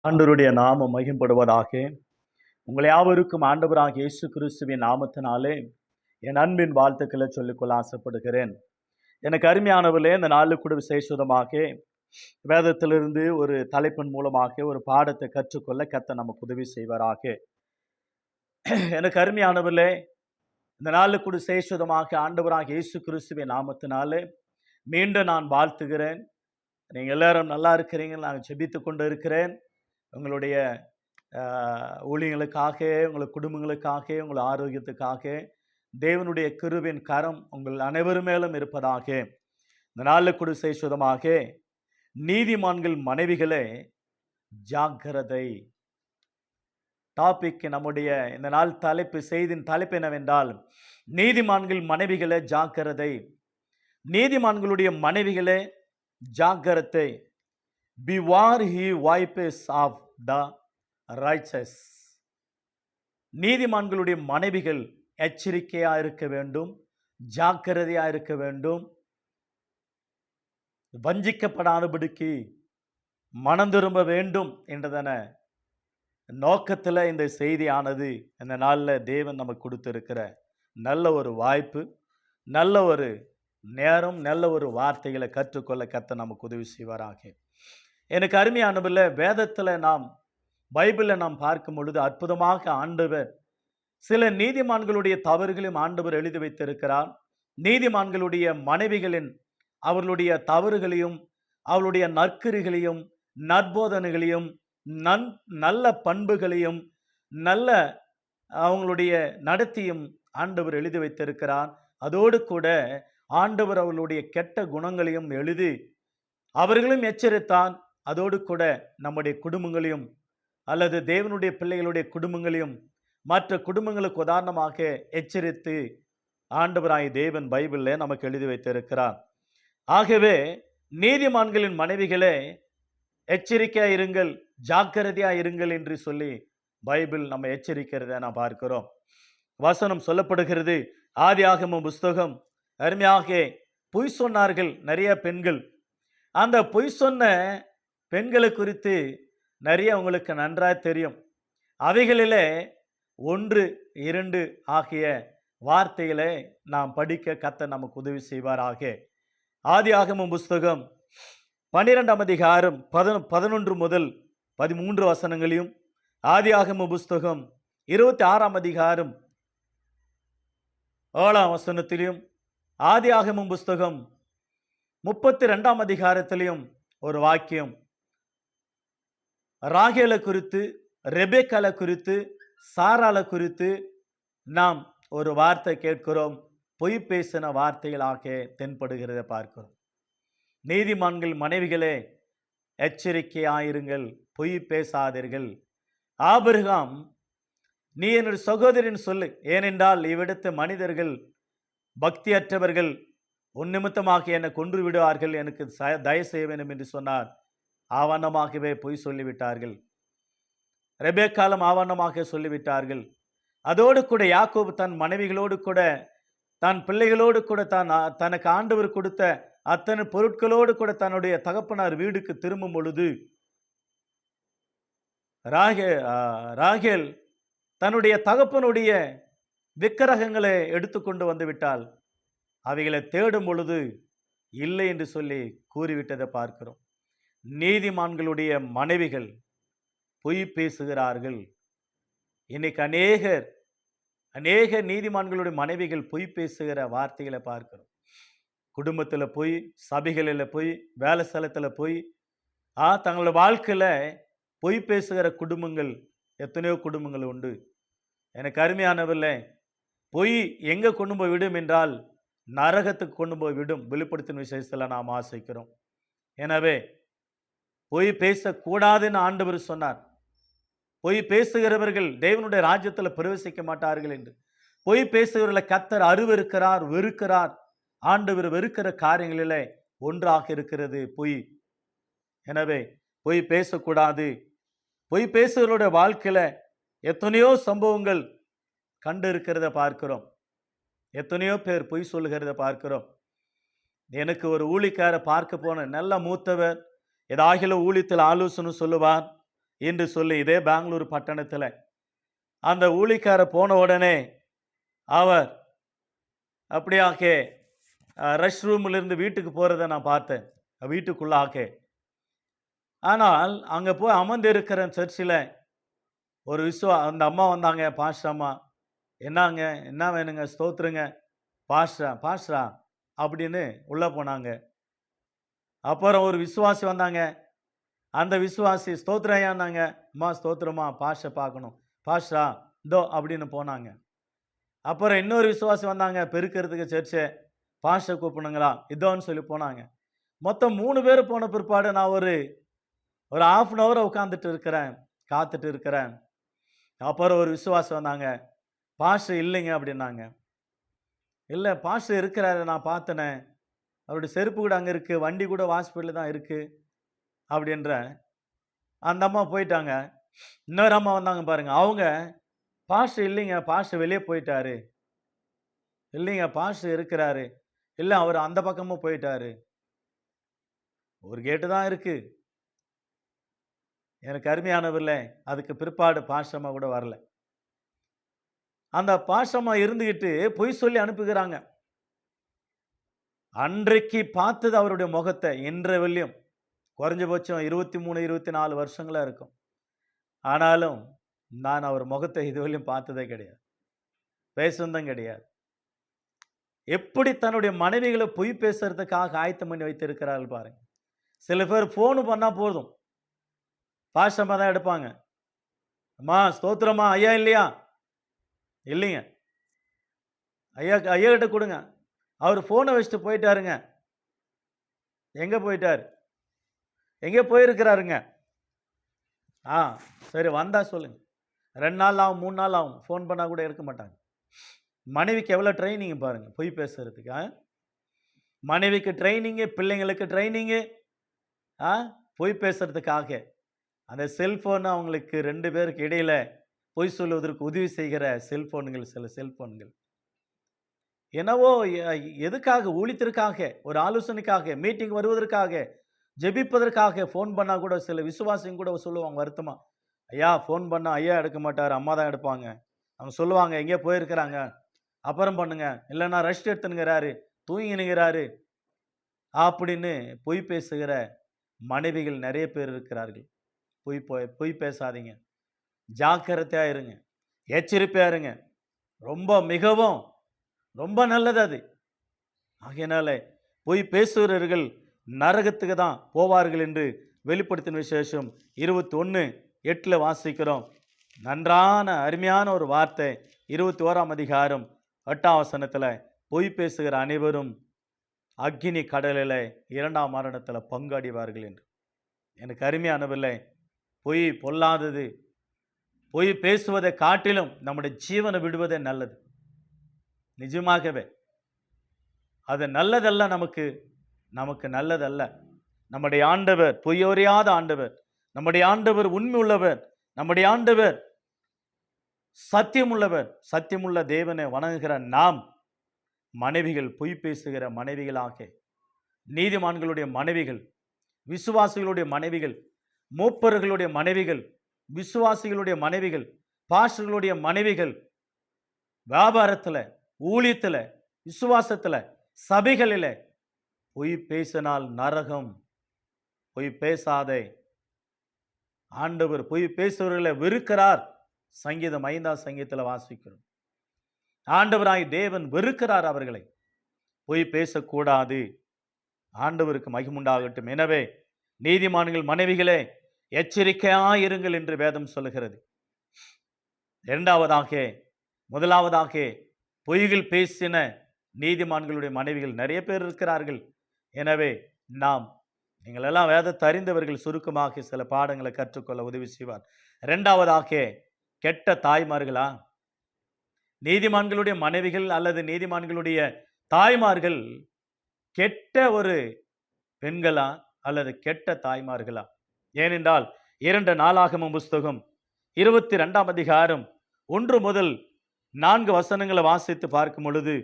ஆண்டவருடைய நாமம் மகிம்படுவதாக. உங்கள் யாவருக்கும் ஆண்டவராகிய இயேசு கிறிஸ்துவின் நாமத்தினாலே என் அன்பின் வாழ்த்துக்களை சொல்லிக்கொள்ள ஆசைப்படுகிறேன். எனக்கு அருமையானவர்களே, இந்த நாளில் கூட விசேஷமாக வேதத்திலிருந்து ஒரு தலைப்பின் மூலமாக ஒரு பாடத்தை கற்றுக்கொள்ள கர்த்தர் நமக்கு உதவி செய்வாராக. எனக்கு அருமையானவர்களே, இந்த நாளில் கூட விசேஷமாக ஆண்டவராகிய இயேசு கிறிஸ்துவின் நாமத்தினாலே மீண்டும் நான் வாழ்த்துகிறேன். நீங்கள் எல்லாரும் நல்லா இருக்கிறீங்க. நான் ஜெபித்து கொண்டு இருக்கிறேன். உங்களுடைய ஊழியங்களுக்காக, உங்கள் குடும்பங்களுக்காக, உங்கள் ஆரோக்கியத்துக்காக தேவனுடைய கிருபையின் கரம் உங்கள் அனைவரும் மேலும் இருப்பதாக. இந்த நாளில் கூட விசேஷமாக நீதிமான்கள் மனைவிகளே ஜாக்கிரதை டாபிக். நம்முடைய இந்த நாள் தலைப்பு, செய்தியின் தலைப்பு என்னவென்றால் நீதிமான்கள் மனைவிகளே ஜாக்கிரதை. நீதிமான்களுடைய மனைவிகளே ஜாக்கிரதை. Beware ye wives of the righteous. நீதிமான்களுடைய மனைவிகள் எச்சரிக்கையா இருக்க வேண்டும், ஜாக்கிரதையா இருக்க வேண்டும். வஞ்சிக்கப்படாதபடிக்கு மனம் திரும்ப வேண்டும் என்றதான நோக்கத்தில் இந்த செய்தியானது இந்த நாளில் தேவன் நமக்கு கொடுத்திருக்கிற நல்ல ஒரு வாய்ப்பு, நல்ல ஒரு நேரம், நல்ல ஒரு வார்த்தைகளை கற்றுக்கொள்ள கர்த்தர் நமக்கு உதவி செய்வாராக. எனக்கு அருமையானவர்களே, வேதத்தில் நாம் பைபிளில் நாம் பார்க்கும் பொழுது அற்புதமாக ஆண்டவர் சில நீதிமான்களுடைய தவறுகளையும் ஆண்டவர் எழுதி வைத்திருக்கிறார். நீதிமான்களுடைய மனைவிகளின் அவர்களுடைய தவறுகளையும் அவர்களுடைய நற்கிரிகளையும் நற்போதனைகளையும் நல்ல பண்புகளையும் நல்ல அவங்களுடைய நடத்தியும் ஆண்டவர் எழுதி வைத்திருக்கிறார். அதோடு கூட ஆண்டவர் அவர்களுடைய கெட்ட குணங்களையும் எழுதி அவர்களும் எச்சரித்தான். அதோடு கூட நம்முடைய குடும்பங்களையும் அல்லது தேவனுடைய பிள்ளைகளுடைய குடும்பங்களையும் மற்ற குடும்பங்களுக்கு உதாரணமாக எச்சரித்து ஆண்டவராய் தேவன் பைபிளில் நமக்கு எழுதி வைத்திருக்கிறார். ஆகவே நீதிமான்களின் மனைவிகளே எச்சரிக்கையா இருங்கள், ஜாக்கிரதையா இருங்கள் என்று சொல்லி பைபிள் நம்ம எச்சரிக்கிறத நான் பார்க்கிறோம். வசனம் சொல்லப்படுகிறது. ஆதியாகமம் புஸ்தகம் அருமையாக பொய் சொன்னார்கள் நிறைய பெண்கள். அந்த பொய் சொன்ன பெண்களை குறித்து நிறைய உங்களுக்கு நன்றாக தெரியும். அவைகளிலே 1, 2 ஆகிய வார்த்தைகளை நாம் படிக்க கர்த்தர் நமக்கு உதவி செய்வாராக. ஆதியாகமம் புஸ்தகம் 12ஆம் அதிகாரம் 11 முதல் 13 வசனங்களையும், ஆதியாகமம் புஸ்தகம் 26ஆம் அதிகாரம் 7ஆம் வசனத்திலையும், ஆதியாகமம் புஸ்தகம் 32ஆம் அதிகாரத்திலையும் ஒரு வாக்கியம் ராகேலை குறித்து, ரெபேக்காலை குறித்து, சாராளை குறித்து நாம் ஒரு வார்த்தை கேட்கிறோம். பொய் பேசின வார்த்தைகளாக தென்படுகிறத பார்க்கிறோம். நீதிமான்கள் மனைவிகளே எச்சரிக்கையாயிருங்கள், பொய் பேசாதீர்கள். ஆபிரகாம், நீ என்னுடைய சகோதரின் சொல்லு, ஏனென்றால் இவ்விடத்து மனிதர்கள் பக்தியற்றவர்கள், உன் நிமித்தமாக என்னை கொன்று விடுவார்கள், எனக்கு தயவு செய்ய வேண்டும் என்று சொன்னார். ஆவணமாகவே பொய் சொல்லிவிட்டார்கள். ரெபேக்காலும் ஆவணமாக சொல்லிவிட்டார்கள். அதோடு கூட யாக்கோபு தன் மனைவிகளோடு கூட தன் பிள்ளைகளோடு கூட தனக்கு ஆண்டவர் கொடுத்த அத்தனை பொருட்களோடு கூட தன்னுடைய தகப்பனார் வீடுக்கு திரும்பும் பொழுது ராகேல் தன்னுடைய தகப்பனுடைய விக்கிரகங்களை எடுத்துக்கொண்டு வந்து விட்டால் அவைகளை தேடும் பொழுது இல்லை என்று சொல்லி கூறிவிட்டதை பார்க்கிறோம். நீதிமான்களுடைய மனைவிகள் பொய் பேசுகிறார்கள். இன்னைக்கு அநேக நீதிமான்களுடைய மனைவிகள் பொய் பேசுகிற வார்த்தைகளை பார்க்கிறோம். குடும்பத்தில் பொய், சபைகளில் பொய், வேலை ஸ்தலத்தில் பொய், தங்களோட வாழ்க்கையில் பொய் பேசுகிற குடும்பங்கள் எத்தனையோ குடும்பங்கள் உண்டு. எனக்கு அருமையானவில்லை, பொய் எங்கே கொண்டு போய் விடும் என்றால் நரகத்துக்கு கொண்டு போய் விடும். வெளிப்படுத்தின விசேஷத்தில் நாம் ஆசைக்கிறோம். எனவே பொய் பேசக்கூடாதுன்னு ஆண்டவர் சொன்னார். பொய் பேசுகிறவர்கள் தேவனுடைய ராஜ்யத்தில் பிரவேசிக்க மாட்டார்கள் என்று. பொய் பேசுகிறவர்களை கர்த்தர் அருவருக்கிறார், வெறுக்கிறார். ஆண்டவர் வெறுக்கிற காரியங்களிலே ஒன்றாக இருக்கிறது பொய். எனவே பொய் பேசக்கூடாது. பொய் பேசுகிறவருடைய வாழ்க்கையில எத்தனையோ சம்பவங்கள் கண்டு இருக்கிறத பார்க்கிறோம். எத்தனையோ பேர் பொய் சொல்லுகிறத பார்க்கிறோம். எனக்கு ஒரு ஊழிக்காரை பார்க்க போன நல்ல மூத்தவர், ஏதாகிலும் ஊழியத்தில் ஆலோசனை சொல்லுவார். என்று சொல்லி இதே பெங்களூர் பட்டணத்தில் அந்த ஊழிக்காரர் போன உடனே அவர் அப்படியாக ரெஸ்ட் ரூமிலிருந்து வீட்டுக்கு போகிறத நான் பார்த்தேன், வீட்டுக்குள்ளாக. ஆனால் அங்கே போய் அமர்ந்து இருக்கிற சர்ச்சில் ஒரு அந்த அம்மா வந்தாங்க, பாஸ்டர் அம்மா. என்னங்க, என்ன வேணுங்க? ஸ்தோத்திரங்க பாஸ்டரா அப்படின்னு உள்ளே போனாங்க. அப்புறம் ஒரு விசுவாசி வந்தாங்க. அந்த விசுவாசி ஸ்தோத்திரம் ஐயான்னாங்க. அம்மா ஸ்தோத்திரமா, பாஸ்டர் பார்க்கணும். பாஸ்டரா இதோ அப்படின்னு போனாங்க. அப்புறம் இன்னொரு விசுவாசி வந்தாங்க, பெருக்கிறதுக்கு சர்ச்சை, பாஸ்டர் கூப்பிடுங்களா இதோன்னு சொல்லி போனாங்க. மொத்தம் 3 பேர் போன பிற்பாடு நான் ஒரு 1/2 hour உட்காந்துட்டு இருக்கிறேன், காத்துட்டு இருக்கிறேன். அப்புறம் ஒரு விசுவாசி வந்தாங்க, பாஸ்டர் இல்லைங்க அப்படின்னாங்க. இல்லை பாஸ்டர் இருக்கிறாரு, நான் பார்த்தனே, அவருடைய செருப்பு கூட அங்கே இருக்குது, வண்டி கூட ஹாஸ்பிட்டலில் தான் இருக்குது அப்படின்ற. அந்த அம்மா போயிட்டாங்க. இன்னொரு அம்மா வந்தாங்க பாருங்க, அவங்க பாஸ்டர் இல்லைங்க, பாஸ்டர் வெளியே போயிட்டாரு. இல்லைங்க பாஸ்டர் இருக்கிறாரு. இல்லை அவர் அந்த பக்கமும் போயிட்டாரு. ஒரு கேட்டு தான் இருக்கு. எனக்கு அருமையானவர்களே, அதுக்கு பிற்பாடு பாஸ்டர்மா கூட வரல. அந்த பாஸ்டர்மா இருந்துகிட்டு பொய் சொல்லி அனுப்புகிறாங்க. அன்றைக்கு பார்த்தது அவருடைய முகத்தை இன்றைய வெள்ளியும் குறைஞ்சபட்சம் 23 24 வருஷங்களா இருக்கும். ஆனாலும் நான் அவர் முகத்தை இதுவரையும் பார்த்ததே கிடையாது, பேசுனதும் கிடையாது. எப்படி தன்னுடைய மனைவிகளை பொய் பேசுறதுக்காக ஆயத்தம் பண்ணி வைத்திருக்கிறார்கள் பாருங்க. சில பேர் ஃபோனு பண்ணா போதும், பாஸ்டர்மா தான் எடுப்பாங்க. அம்மா ஸ்தோத்திரமா, ஐயா இல்லையா? இல்லைங்க, ஐயா கிட்ட கொடுங்க. அவர் ஃபோனை வச்சுட்டு போயிட்டாருங்க. எங்கே போயிட்டார்? எங்கே போயிருக்கிறாருங்க? சரி வந்தா சொல்லுங்க. 2 நாள் ஆகும், 3 நாள் ஆகும், ஃபோன் பண்ணால் கூட எடுக்க மாட்டாங்க. மனைவிக்கு எவ்வளோ ட்ரைனிங் பாருங்க பொய் பேசுறதுக்கு. மனைவிக்கு ட்ரைனிங்கு, பிள்ளைங்களுக்கு ட்ரைனிங்கு, பொய் பேசுறதுக்காக. அந்த செல்ஃபோன் அவங்களுக்கு 2 பேருக்கு இடையில பொய் சொல்வதற்கு உதவி செய்கிற செல்ஃபோன்கள், சில செல்ஃபோன்கள். என்னவோ எதுக்காக? ஊழியத்திற்காக, ஒரு ஆலோசனைக்காக, மீட்டிங் வருவதற்காக, ஜெபிப்பதற்காக ஃபோன் பண்ணால் கூட சில விசுவாசிங்க கூட சொல்லுவாங்க வருத்தமா, ஐயா ஃபோன் பண்ணால் ஐயா எடுக்க மாட்டார், அம்மா தான் எடுப்பாங்க. அவங்க சொல்லுவாங்க எங்கேயோ போயிருக்கிறாங்க, அப்புறம் பண்ணுங்க, இல்லைன்னா ரெஸ்ட் எடுத்துனுங்கிறாரு, தூங்கினுங்கிறாரு அப்படின்னு பொய் பேசுகிற மனைவிகள் நிறைய பேர் இருக்கிறார்கள். பொய் பேசாதீங்க, ஜாக்கிரதையாக இருங்க, எச்சரிக்கையாக இருங்க. மிகவும் ரொம்ப நல்லது அது. ஆகையினால பொய் பேசுகிறவர்கள் நரகத்துக்கு தான் போவார்கள் என்று வெளிப்படுத்தின விசேஷம் 21:8 வாசிக்கிறோம். நன்றான அருமையான ஒரு வார்த்தை. 21ஆம் அதிகாரம் 8ஆம் வசனத்தில், பொய் பேசுகிற அனைவரும் அக்கினி கடலில் 2ஆம் மரணத்தில் பங்காடிவார்கள் என்று. எனக்கு அருமையானவில்லை, பொய் பொல்லாதது. பொய் பேசுவதை காட்டிலும் நம்முடைய ஜீவனை விடுவதே நல்லது. நிஜமாகவே அது நல்லதல்ல, நமக்கு நல்லதல்ல. நம்முடைய ஆண்டவர் பொய்யோரியாத ஆண்டவர், நம்முடைய ஆண்டவர் உண்மை உள்ளவர், நம்முடைய ஆண்டவர் சத்தியமுள்ளவர். சத்தியமுள்ள தேவனை வணங்குகிற நாம் மனைவிகள் பொய் பேசுகிற மனைவிகளாக, நீதிமான்களுடைய மனைவிகள், விசுவாசிகளுடைய மனைவிகள், மூப்பர்களுடைய மனைவிகள், விசுவாசிகளுடைய மனைவிகள், பாஸ்டர்களுடைய மனைவிகள், வியாபாரத்தில், ஊழியத்தில், விசுவாசத்தில், சபைகளில் பொய் பேசினால் நரகம். பொய் பேசாதே. ஆண்டவர் பொய் பேசுவர்களை வெறுக்கிறார். சங்கீதம் 5ஆம் சங்கீதத்தில் வாசிக்கிறோம். ஆண்டவராய் தேவன் வெறுக்கிறார் அவர்களை. பொய் பேசக்கூடாது. ஆண்டவருக்கு மகிமுண்டாகட்டும். எனவே நீதிமான்கள் மனைவிகளே எச்சரிக்கையாயிருங்கள் என்று வேதம் சொல்லுகிறது. முதலாவதாக பொய்கள் பேசின நீதிமான்களுடைய மனைவிகள் நிறைய பேர் இருக்கிறார்கள். எனவே நீங்கள் எல்லாம் வேதத்தை அறிந்தவர்கள், சுருக்கமாக சில பாடங்களை கற்றுக்கொள்ள உதவி செய்வார். 2ஆவதாக கெட்ட தாய்மார்களா? நீதிமான்களுடைய மனைவிகள் அல்லது நீதிமான்களுடைய தாய்மார்கள் கெட்ட ஒரு பெண்களா அல்லது கெட்ட தாய்மார்களா? ஏனென்றால் 2 நாளாகமம் புஸ்தகம் 22ஆம் அதிகாரம் 1 முதல் 4 வசனங்களை வாசித்து பார்க்கும் பொழுது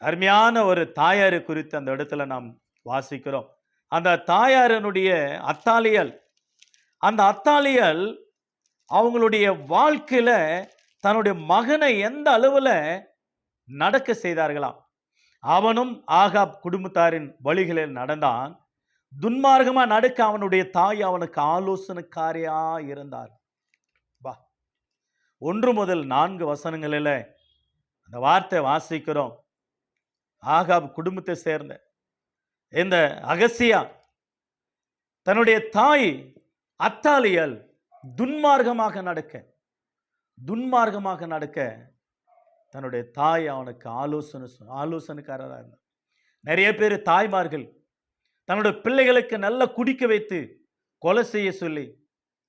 அருமையான ஒரு தாயாரை குறித்து அந்த இடத்துல நாம் வாசிக்கிறோம். அந்த தாயாரனுடைய அத்தாலியல், அந்த அத்தாலியல் அவங்களுடைய வாழ்க்கையில தன்னுடைய மகனை எந்த அளவுல நடக்க செய்தார்களாம். அவனும் ஆகாப் குடும்பத்தாரின் வழிகளில் நடந்தான். துன்மார்க்கமா நடக்க அவனுடைய தாய் அவனுக்கு ஆலோசனைக்காரியா இருந்தார். 1 முதல் 4 வசனங்களில் அந்த வார்த்தை வாசிக்கிறோம். ஆகாப் குடும்பத்தை சேர்ந்த இந்த அகசியா தன்னுடைய தாய் அத்தாலியல் துன்மார்க்கமாக நடக்க தன்னுடைய தாய் அவனுக்கு ஆலோசனைக்காரராக இருந்தார். நிறைய பேர் தாய்மார்கள் தன்னுடைய பிள்ளைகளுக்கு நல்லா குடிக்க வைத்து கொலை செய்ய சொல்லி,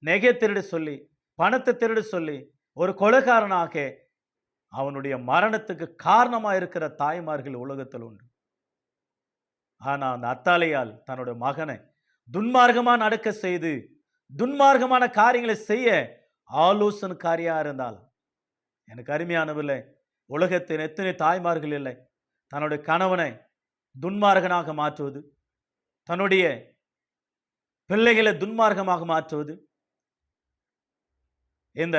நெகை திருட சொல்லி, பணத்தை திருட சொல்லி, ஒரு கொலைகாரனாக அவனுடைய மரணத்துக்கு காரணமாக இருக்கிற தாய்மார்கள் உலகத்தில் உண்டு. ஆனால் அந்த அத்தாலியால் தன்னுடைய மகனை துன்மார்க்கமாக நடக்க செய்து துன்மார்க்கமான காரியங்களை செய்ய ஆலோசனைக்காரியாக இருந்தால், எனக்கு அருமையானவில்லை, உலகத்தின் எத்தனை தாய்மார்கள் இல்லை தன்னுடைய கணவனை துன்மார்க்கனாக மாற்றுவது, தன்னுடைய பிள்ளைகளை துன்மார்க்கமாக மாற்றுவது. இந்த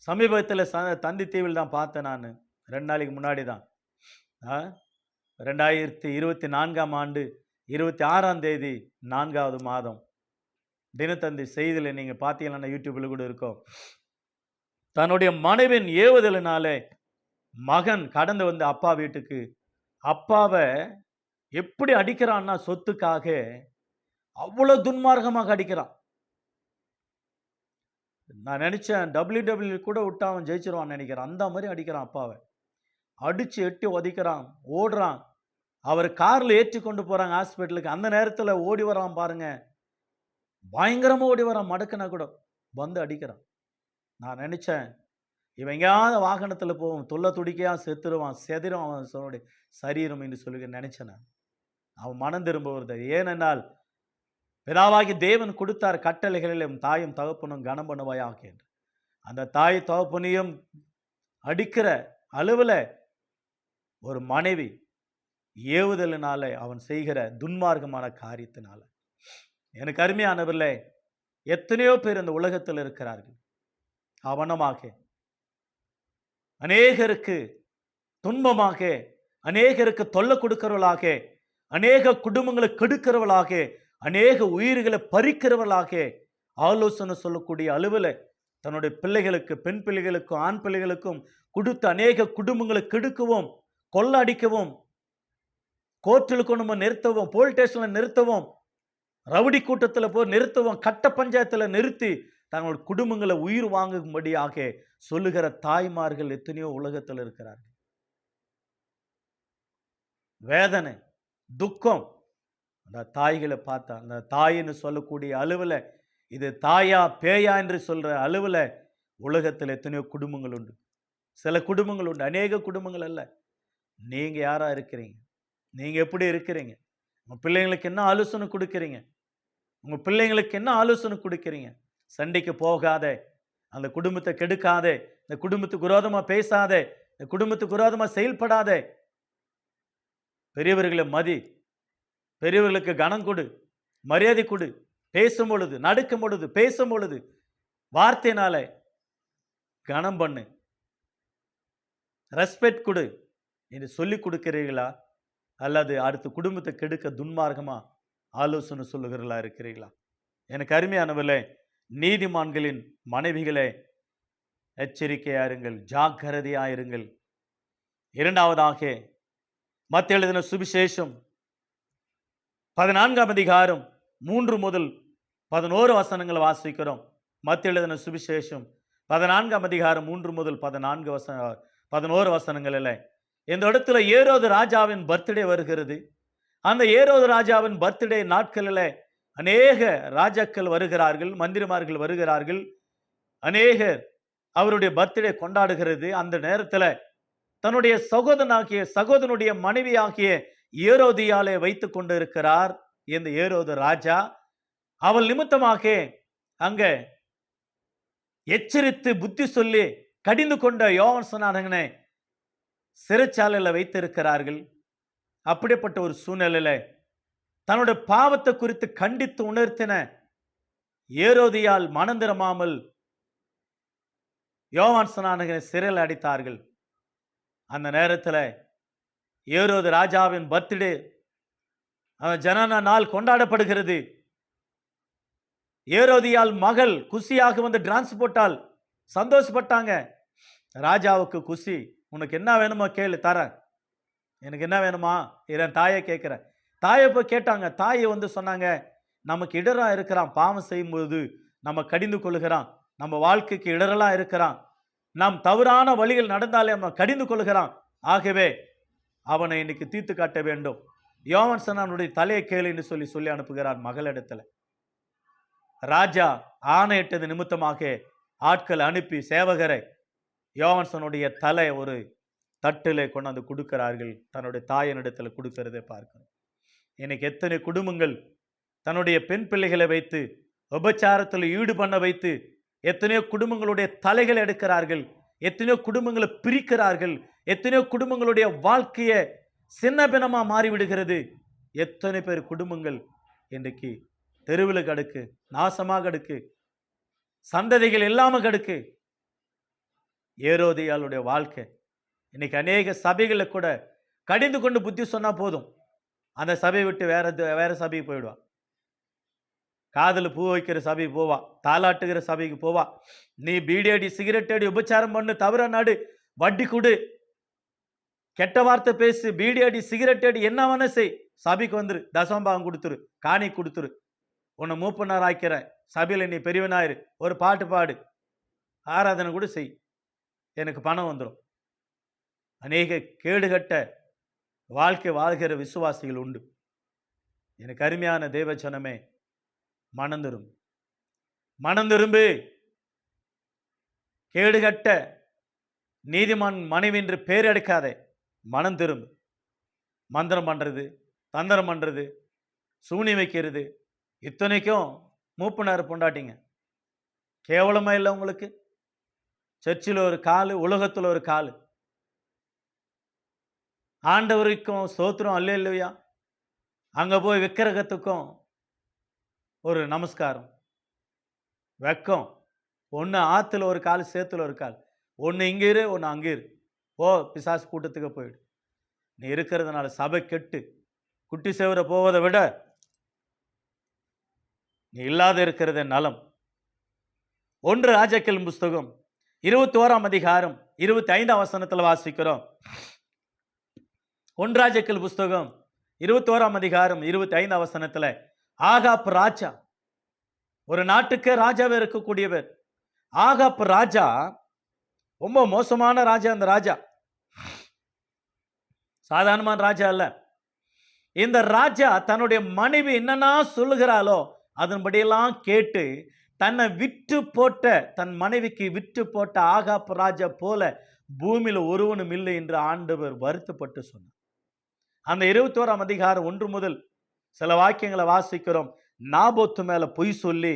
சமீபத்தில் தந்தித்தீவில் தான் பார்த்தேன். நான் 2 நாளைக்கு முன்னாடி தான் 2024ஆம் ஆண்டு 26ஆம் தேதி 4வது மாதம் தினத்தந்தி செய்தியில் நீங்கள் பார்த்தீங்கன்னா யூடியூப்பில் கூட இருக்கும். தன்னுடைய மனைவின் ஏவுதலினாலே மகன் கடந்து வந்து அப்பா வீட்டுக்கு அப்பாவை எப்படி அடிக்கிறான்னா, சொத்துக்காக அவ்வளவு துன்மார்க்கமாக அடிக்கிறான். நான் நினைச்சேன் WWE கூட விட்டா அவன் ஜெயிச்சிருவான்னு நினைக்கிறேன். அந்த மாதிரி அடிக்கிறான் அப்பாவை. அடிச்சு எட்டி உதைக்கிறான், ஓடுறான். அவர் காரில் ஏற்றி கொண்டு போறாங்க ஹாஸ்பிட்டலுக்கு. அந்த நேரத்தில் ஓடி வரான் பாருங்க, பயங்கரமா ஓடி வரான். மடக்குனா கூட வந்து அடிக்கிறான். நான் நினைச்சேன் இவன் எங்கேயாவது வாகனத்தில் போவோம், தொல்லை துடிக்கையா செத்துருவான், செதிரும் அவன் சொல்லுடைய சரீரம் என்று சொல்லி நினைச்சேன். அவன் மனம் திரும்ப வருது. ஏனென்றால் பிதாவாகி தேவன் கொடுத்தார் கட்டளைகளிலும் தாயும் தகப்பனும் கனம் பண்ணுவாயாக என்று. அந்த தாய் தகப்பனையும் அடிக்கிற அளவில் ஒரு மனைவி ஏவுதலினால அவன் செய்கிற துன்மார்க்கமான காரியத்தினால, எனக்கு அருமையானவர்களே, எத்தனையோ பேர் இந்த உலகத்தில் இருக்கிறார்கள். அவனமாக அநேகருக்கு துன்பமாக, அநேகருக்கு தொல்லை கொடுக்கிறவர்களாக, அநேக குடும்பங்களை கெடுக்கிறவர்களாக, அநேக உயிர்களை பறிக்கிறவர்களாக ஆலோசனை சொல்லக்கூடிய அளவில் தன்னுடைய பிள்ளைகளுக்கு, பெண் பிள்ளைகளுக்கும் ஆண் பிள்ளைகளுக்கும் கொடுத்து அநேக குடும்பங்களை கெடுக்கவும், கொள்ளடிக்கவும், கோர்ட்டில் கொண்டு நிறுத்தவும், போலீஸ் ஸ்டேஷனில் நிறுத்தவும், ரவுடி கூட்டத்தில் போய் நிறுத்தவும், கட்ட பஞ்சாயத்தில் நிறுத்தி தங்களுடைய குடும்பங்களை உயிர் வாங்கும்படியாக சொல்லுகிற தாய்மார்கள் எத்தனையோ உலகத்தில் இருக்கிறார்கள். வேதனை, துக்கம் அந்த தாய்களை பார்த்தா, அந்த தாயின்னு சொல்லக்கூடிய அளவில் இது தாயா பேயா என்று சொல்கிற அளவில் உலகத்தில் எத்தனையோ குடும்பங்கள் உண்டு. சில குடும்பங்கள் உண்டு, அநேக குடும்பங்கள் அல்ல. நீங்கள் யாராக இருக்கிறீங்க? நீங்கள் எப்படி இருக்கிறீங்க? உங்கள் பிள்ளைங்களுக்கு என்ன ஆலோசனை கொடுக்குறீங்க? உங்கள் பிள்ளைங்களுக்கு என்ன ஆலோசனை கொடுக்குறீங்க? சண்டைக்கு போகாதே, அந்த குடும்பத்தை கெடுக்காதே, இந்த குடும்பத்துக்கு விரோதமாக பேசாதே, இந்த குடும்பத்துக்கு விரோதமாக செயல்படாதே. பெரியவர்களை மதி, பெரியவர்களுக்கு கனம் கொடு, மரியாதை கொடு. பேசும் பொழுது, நடக்கும் பொழுது, பேசும் பொழுது வார்த்தையினால கனம் பண்ணு, ரெஸ்பெக்ட் கொடு என்று சொல்லி கொடுக்கிறீர்களா? அல்லது அடுத்த குடும்பத்தை கெடுக்க துன்மார்க்கமா ஆலோசனை சொல்லுகிறீர்களா இருக்கிறீர்களா? எனக்கு அருமையானவர்களே, நீதிமான்களின் மனைவிகளே, எச்சரிக்கையாயிருங்கள், ஜாக்கிரதையாயிருங்கள். இரண்டாவதாக மத்தேயு எழுதின சுவிசேஷம் 14ஆம் அதிகாரம் 3 முதல் 11 வசனங்களை வாசிக்கிறோம். மத்தேயு எழுதின சுவிசேஷம் 14ஆம் அதிகாரம் 3 முதல் 11 வசனங்களில் இந்த இடத்துல ஏரோது ராஜாவின் பர்த்டே வருகிறது. அந்த ஏரோது ராஜாவின் பர்த்டே நாட்களில் அநேக ராஜாக்கள் வருகிறார்கள், மந்திரிமார்கள் வருகிறார்கள், அநேகர் அவருடைய பர்த்டே கொண்டாடுகிறது. அந்த நேரத்தில் தன்னுடைய சகோதரனுடைய மனைவியாகிய ஏரோதியாலே வைத்து கொண்டு இருக்கிறார் இந்த ஏரோது ராஜா. அவள் நிமித்தமாக அங்க எச்சரித்து புத்தி சொல்லி கடிந்து கொண்ட யோவான் ஸ்நானகனை சிறைச்சாலையில் வைத்திருக்கிறார்கள். அப்படிப்பட்ட ஒரு சூழ்நிலையில தன்னுடைய பாவத்தை குறித்து கண்டித்து உணர்த்தின ஏரோதியால் மனம் திரும்பாமல் யோவான் ஸ்நானகனை சிறையில் அடைத்தார்கள். அந்த நேரத்தில் ஏரோது ராஜாவின் பர்த்டே, ஜனன நாள் கொண்டாடப்படுகிறது. ஏரோதியால் மகள் குசியாக வந்து டான்ஸ் போட்டால் சந்தோஷப்பட்டாங்க. ராஜாவுக்கு குசி, உனக்கு என்ன வேணுமோ கேளு தரேன். எனக்கு என்ன வேணுமா? என் தாயை கேட்குறேன். தாயை போய் கேட்டாங்க. தாயை வந்து சொன்னாங்க, நமக்கு இடராக இருக்கிறான், பாவம் செய்யும்போது நம்ம கடிந்து கொள்ளுகிறான், நம்ம வாழ்க்கைக்கு இடரெல்லாம் இருக்கிறான், நாம் தவறான வழிகள் நடந்தாலே நம்ம கடிந்து கொள்ளுகிறான், ஆகவே அவனை இன்னைக்கு தீர்த்து காட்ட வேண்டும். யோவான் ஸ்நானனுடைய தலையை கேளு என்று சொல்லி அனுப்புகிறான் மகளிடத்தில். ராஜா ஆணையிட்டது நிமித்தமாக ஆட்கள் அனுப்பி சேவகரை யோவான் ஸ்நானனுடைய தலை ஒரு தட்டிலே கொண்டாந்து கொடுக்கிறார்கள். தன்னுடைய தாயினிடத்தில் கொடுக்கிறதை பார்க்கிறோம். இன்னைக்கு எத்தனை குடும்பங்கள் தன்னுடைய பெண் பிள்ளைகளை வைத்து விபச்சாரத்தில் ஈடு பண்ண வைத்து எத்தனையோ குடும்பங்களுடைய தலைகளை எடுக்கிறார்கள், எத்தனையோ குடும்பங்களை பிரிக்கிறார்கள், எத்தனையோ குடும்பங்களுடைய வாழ்க்கையை சின்ன பின்னமா மாறிவிடுகிறது. எத்தனை பேர் குடும்பங்கள் இன்றைக்கு தெருவில் கடுக்கு, நாசமாக கடுக்கு, சந்ததிகள் இல்லாம கடுக்கு. ஏரோதியாளுடைய வாழ்க்கை இன்னைக்கு அநேக சபைகளை கூட கடிந்து கொண்டு புத்தி சொன்னா போதும், அந்த சபையை விட்டு வேற சபைக்கு போயிடுவான். காதல் பூ வைக்கிற சபைக்கு போவா, தாளாட்டுகிற சபைக்கு போவா. நீ பீடி அடி, சிகரெட் அடி, உபச்சாரம் பண்ணு, தவிர நாடு, வட்டி கொடு, கெட்ட வார்த்தை பேசு, பீடி அடி, சிகரெட் அடி, என்ன வேணா செய், சபைக்கு வந்துரு, தசம்பாகம் கொடுத்துரு, காணி கொடுத்துரு, உன்னை மூப்பனார் ஆக்கிறேன், சபையில் நீ பெரியவனாயிரு, ஒரு பாட்டு பாடு, ஆராதனை கூட செய், எனக்கு பணம் வந்துடும். அநேக கேடுகட்ட வாழ்க்கை வாழ்கிற விசுவாசிகள் உண்டு. எனக்கு அருமையான தேவஜனமே, மனம் திரும்பு, மனம் திரும்பு. கேடுகட்ட நீதிமான் மனைவி என்று பேர் எடுக்காதே, மனம் திரும்பு. மந்திரம் பண்றது, தந்திரம் பண்றது, சூனி வைக்கிறது, இத்தனைக்கும் மூப்பனார் பொண்டாட்டிங்க. கேவலமா இல்லை உங்களுக்கு? சர்ச்சில் ஒரு காலு, உலகத்தில் ஒரு காலு. ஆண்டவருக்கும் ஸ்தோத்திரம், அல்லேலூயா. அங்க போய் விக்கிரகத்துக்கும் ஒரு நமஸ்காரம், வெக்கம். ஒன்று ஆற்றுல ஒரு கால், சேத்துல ஒரு கால், ஒன்று இங்கே இரு, ஒன்று அங்கே இரு. ஓ, பிசாசு கூட்டத்துக்கு போயிடு. நீ இருக்கிறதுனால சபை கெட்டு குட்டி சேவர போவதை விட நீ இல்லாத இருக்கிறத நலம். 1 ராஜாக்கள் புஸ்தகம் 21ஆம் அதிகாரம் 25ஆம் வசனத்தில் வாசிக்கிறோம். 1 ராஜாக்கள் புஸ்தகம் 21ஆம் அதிகாரம் 25ஆம் வசனத்தில், ஆகாப் ராஜா, ஒரு நாட்டுக்கு ராஜாவே இருக்கக்கூடியவர். ஆகாப் ராஜா ரொம்ப மோசமான ராஜா. அந்த ராஜா சாதாரணமான ராஜா அல்ல. இந்த ராஜா தன்னுடைய மனைவி என்னன்னா சொல்லுகிறாளோ அதன்படியெல்லாம் கேட்டு தன்னை விட்டு போட்ட, தன் மனைவிக்கு விட்டு போட்ட ஆகாப் ராஜா போல பூமியில் ஒருவனும் இல்லை என்று ஆண்டவர் வருத்தப்பட்டு சொன்னார். அந்த 21ஆம் அதிகாரம் 1 முதல் சில வாக்கியங்களை வாசிக்கிறோம். நாபோத்து மேல பொய் சொல்லி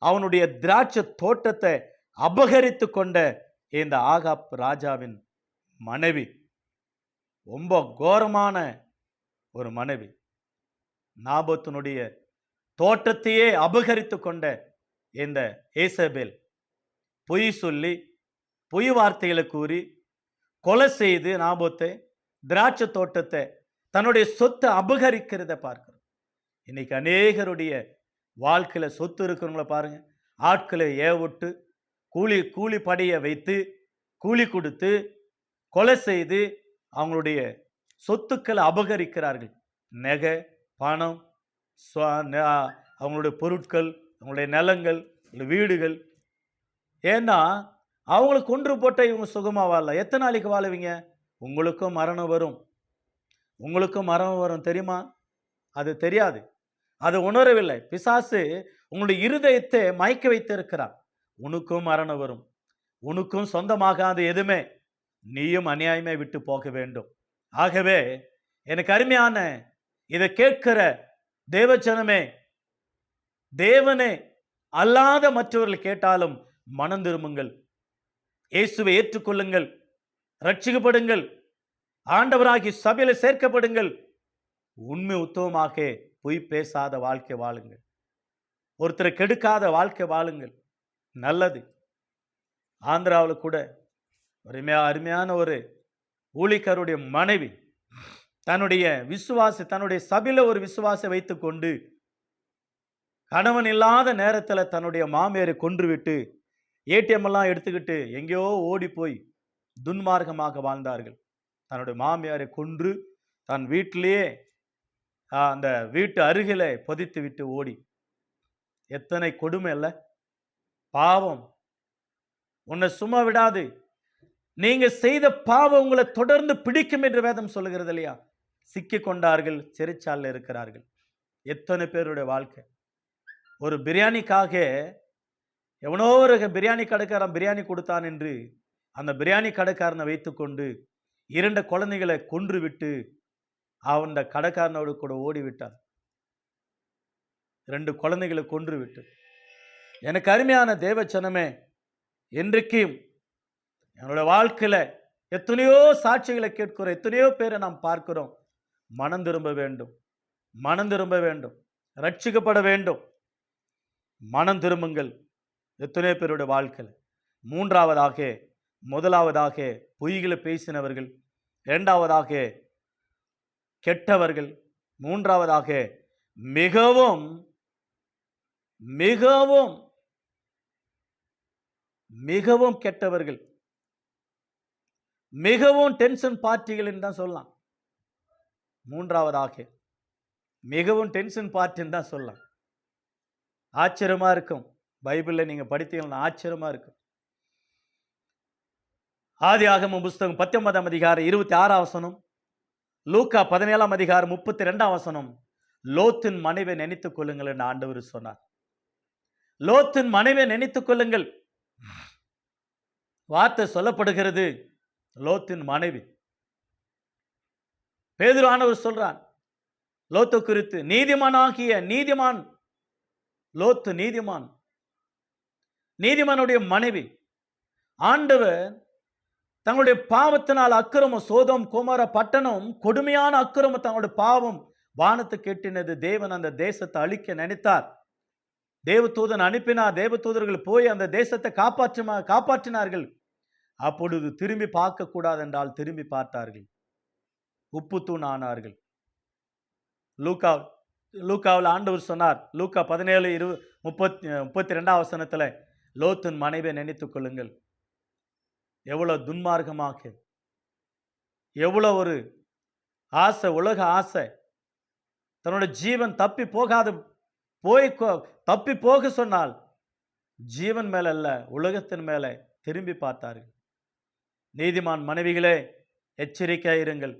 அவனுடைய திராட்சை தோட்டத்தை அபகரித்து கொண்ட இந்த ஆகாப் ராஜாவின் மனைவி ரொம்ப கோரமான ஒரு மனைவி. நாபோத்தினுடைய தோட்டத்தையே அபகரித்து கொண்ட இந்த ஏசபேல் பொய் சொல்லி, பொய் வார்த்தைகளை கூறி கொலை செய்து நாபோத்தை, திராட்சை தோட்டத்தை, தன்னுடைய சொத்தை அபகரிக்கிறத பார்க்கிறோம். இன்னைக்கு அநேகருடைய வாழ்க்கையில சொத்து இருக்கிறவங்கள பாருங்க, ஆட்களை ஏவிட்டு கூலி படைய வைத்து கூலி கொடுத்து கொலை செய்து அவங்களுடைய சொத்துக்களை அபகரிக்கிறார்கள். நகை, பணம், அவங்களுடைய பொருட்கள், அவங்களுடைய நிலங்கள், வீடுகள். ஏன்னா அவங்களை கொன்று போட்ட இவங்க சுகமா வாழல. எத்தனை நாளைக்கு வாழுவீங்க? உங்களுக்கும் மரணம் வரும், உங்களுக்கும் மரணம் வரும். தெரியுமா? அது தெரியாது, அது உணரவில்லை. பிசாசு உங்களுடைய இருதயத்தை மயக்க வைத்து இருக்கிறார். உனக்கும் மரணம் வரும், உனக்கும் சொந்தமாகாது எதுவுமே, நீயும் அநியாயமே விட்டு போக வேண்டும். ஆகவே எனக்கு அருமையான இதை கேட்கிற தேவஜனமே, தேவனே அல்லாத மற்றவர்கள் கேட்டாலும் மனம் திரும்புங்கள், இயேசுவை ஏற்றுக்கொள்ளுங்கள், ரட்சிக்கப்படுங்கள், ஆண்டவராகி சபையில சேர்க்கப்படுங்கள். உண்மை உத்தமமாக பொய் பேசாத வாழ்க்கை வாழுங்கள், ஒருத்தரை கெடுக்காத வாழ்க்கை வாழுங்கள். நல்லது. ஆந்திராவில் கூட அருமையான ஒரு ஊழியக்காரருடைய மனைவி தன்னுடைய தன்னுடைய சபையில ஒரு விசுவாசை வைத்துக்கொண்டு கணவன் இல்லாத நேரத்தில் தன்னுடைய மாமியாரை கொன்றுவிட்டு ஏடிஎம் எல்லாம் எடுத்துக்கிட்டு எங்கேயோ ஓடி போய் துன்மார்க்கமாக வாழ்ந்தார்கள். தன்னுடைய மாமியாரை கொன்று தன் வீட்டிலேயே அந்த வீட்டு அருகில புதைத்து விட்டு ஓடி. எத்தனை கொடுமை அல்ல! பாவம் உன்னை சும்மா விடாது. நீங்க செய்த பாவம் உங்களை தொடர்ந்து பிடிக்கும் என்று வேதம் சொல்லுகிறது இல்லையா? சிக்கி கொண்டார்கள், சிறைச்சாலையில் இருக்கிறார்கள். எத்தனை பேருடைய வாழ்க்கை! ஒரு பிரியாணிக்காக எவனோ ஒரு பிரியாணி கடைக்காரன் பிரியாணி கொடுத்தான் என்று அந்த பிரியாணி கடைக்காரனை வைத்துக்கொண்டு 2 குழந்தைகளை கொன்று விட்டு அந்த கடைக்காரனோடு கூட ஓடிவிட்டான். 2 குழந்தைகளை கொன்று விட்டு. எனக்கு அருமையான தேவச்சனமே, இன்றைக்கும் என்னோட வாழ்க்கையில எத்தனையோ சாட்சிகளை கேட்கிறோம், எத்தனையோ பேரை நாம் பார்க்கிறோம். மனம் திரும்ப வேண்டும், மனம் திரும்ப வேண்டும், ரட்சிக்கப்பட வேண்டும். மனம் திரும்புங்கள். எத்தனையோ பேருடைய வாழ்க்கையில் முதலாவதாக பொய்களை பேசினவர்கள், 2வதாக கெட்டவர்கள், 3வதாக மிகவும் மிகவும் மிகவும் கெட்டவர்கள், மிகவும் டென்ஷன் பார்ட்டிகள் என்று தான் சொல்லலாம். 3வதாக மிகவும் டென்ஷன் பார்ட்டின்னு தான் சொல்லலாம். ஆச்சரியமா இருக்கும். பைபிளில் நீங்க படித்தீங்கன்னா ஆச்சரியமா இருக்கும். ஆதியாகமம் புஸ்தகம் 19ஆம் அதிகாரம் 26ஆம் வசனம், லூக்கா 17ஆம் அதிகாரம் 32ஆம் வசனம், லோத்தின் மனைவை நினைத்துக் கொள்ளுங்கள் என்று ஆண்டவர் சொன்னார். லோத்தின் மனைவை நினைத்துக் கொள்ளுங்கள். வார்த்தை சொல்லப்படுகிறது லோத்தின் மனைவி. பேதுரு ஆண்டவர் சொல்றான் லோத்து குறித்து, நீதிமான் லோத்து நீதிமானுடைய மனைவி. ஆண்டவர் தங்களுடைய பாவத்தினால் அக்கிரமம், சோதோம் கோமோரா பட்டணம் கொடுமையான அக்கிரமம், தங்களுடைய பாவம் வானத்துக்கு எட்டினது. தேவன் அந்த தேசத்தை அழிக்க நினைத்தார். தேவதூதன் அனுப்பினார். தேவதூதர்கள் போய் அந்த தேசத்தை காப்பாற்றினார்கள். அப்பொழுது திரும்பி பார்க்க கூடாது என்றால் திரும்பி பார்த்தார்கள், உப்பு தூண் ஆனார்கள். லூக்காவில் ஆண்டவர் சொன்னார், லூக்கா 17:32ஆம் வசனத்துல, லோத்தின் மனைவியை நினைத்துக் கொள்ளுங்கள். எவ்வளவு துன்மார்க்கமாக, எவ்வளவு ஒரு ஆசை, உலக ஆசை. தன்னோட ஜீவன் தப்பி போக சொன்னால் ஜீவன் மேல அல்ல, உலகத்தின் மேல திரும்பி பார்த்தார்கள். நீதிமான் மனைவிகளே, எச்சரிக்கையா இருங்கள்.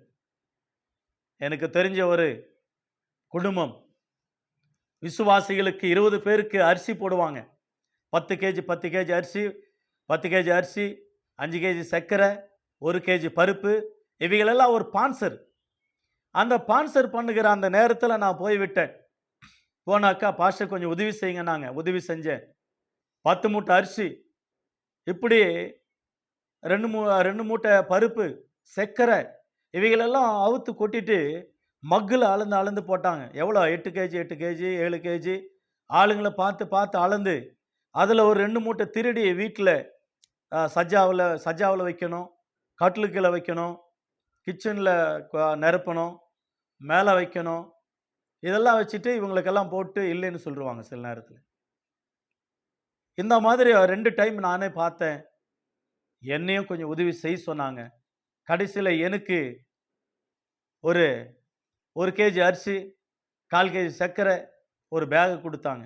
எனக்கு தெரிஞ்ச ஒரு குடும்பம், விசுவாசிகளுக்கு 20 பேருக்கு அரிசி போடுவாங்க. 10 கேஜி அரிசி, 10 கேஜி அரிசி, 5 கேஜி சர்க்கரை, 1 கேஜி பருப்பு, இவைகளெல்லாம் ஒரு ஸ்பான்சர். அந்த ஸ்பான்சர் பண்ணுகிற அந்த நேரத்தில் நான் போய்விட்டேன். போனாக்கா, பாஸ்டர் கொஞ்சம் உதவி செய்யுங்க. நாங்கள் உதவி செஞ்சேன். 10 மூட்டை அரிசி, இப்படி 2 மூட்டை பருப்பு, சர்க்கரை, இவைகளெல்லாம் அவுத்து கொட்டிட்டு மக்கில் அளந்து போட்டாங்க. எவ்வளோ? 8 கேஜி 7 கேஜி. ஆளுங்களை பார்த்து அளந்து அதில் ஒரு 2 மூட்டை திருடி வீட்டில் சஜ்ஜாவில் வைக்கணும், கட்டிலு கீழே வைக்கணும், கிச்சனில் நிரப்பணும், மேலே வைக்கணும். இதெல்லாம் வச்சுட்டு இவங்களுக்கெல்லாம் போட்டு இல்லைன்னு சொல்லுவாங்க சில நேரத்தில். இந்த மாதிரி 2 டைம் நானே பார்த்தேன். என்னையும் கொஞ்சம் உதவி செய்ய சொன்னாங்க. கடைசியில் எனக்கு ஒரு கேஜி அரிசி, 1/4 கேஜி சர்க்கரை, ஒரு பேகு கொடுத்தாங்க.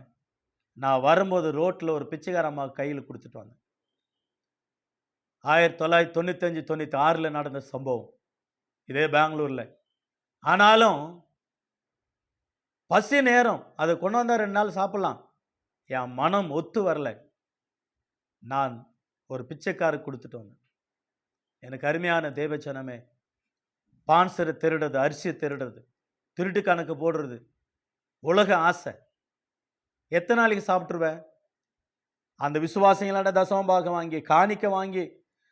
நான் வரும்போது ரோட்டில் ஒரு பிச்சைக்கார அம்மா கையில் கொடுத்துட்டு வந்தேன். 1995-96 நடந்த சம்பவம் இதே பெங்களூரில். ஆனாலும் பசி நேரம், அதை கொண்டு வந்தால் 2 நாள் சாப்பிடலாம். என் மனம் ஒத்து வரல. நான் ஒரு பிச்சைக்காரருக்கு கொடுத்துட்டு வந்தேன். எனக்கு அருமையான தேவச்சனமே, ஸ்பான்சரை திருடுறது, அரிசியை திருடுறது, திருட்டு கணக்கு போடுறது, உலக ஆசை. எத்தனை நாளைக்கு சாப்பிட்ருவேன்? அந்த விசுவாசிகளான தசமபாகம் வாங்கி, காணிக்க வாங்கி,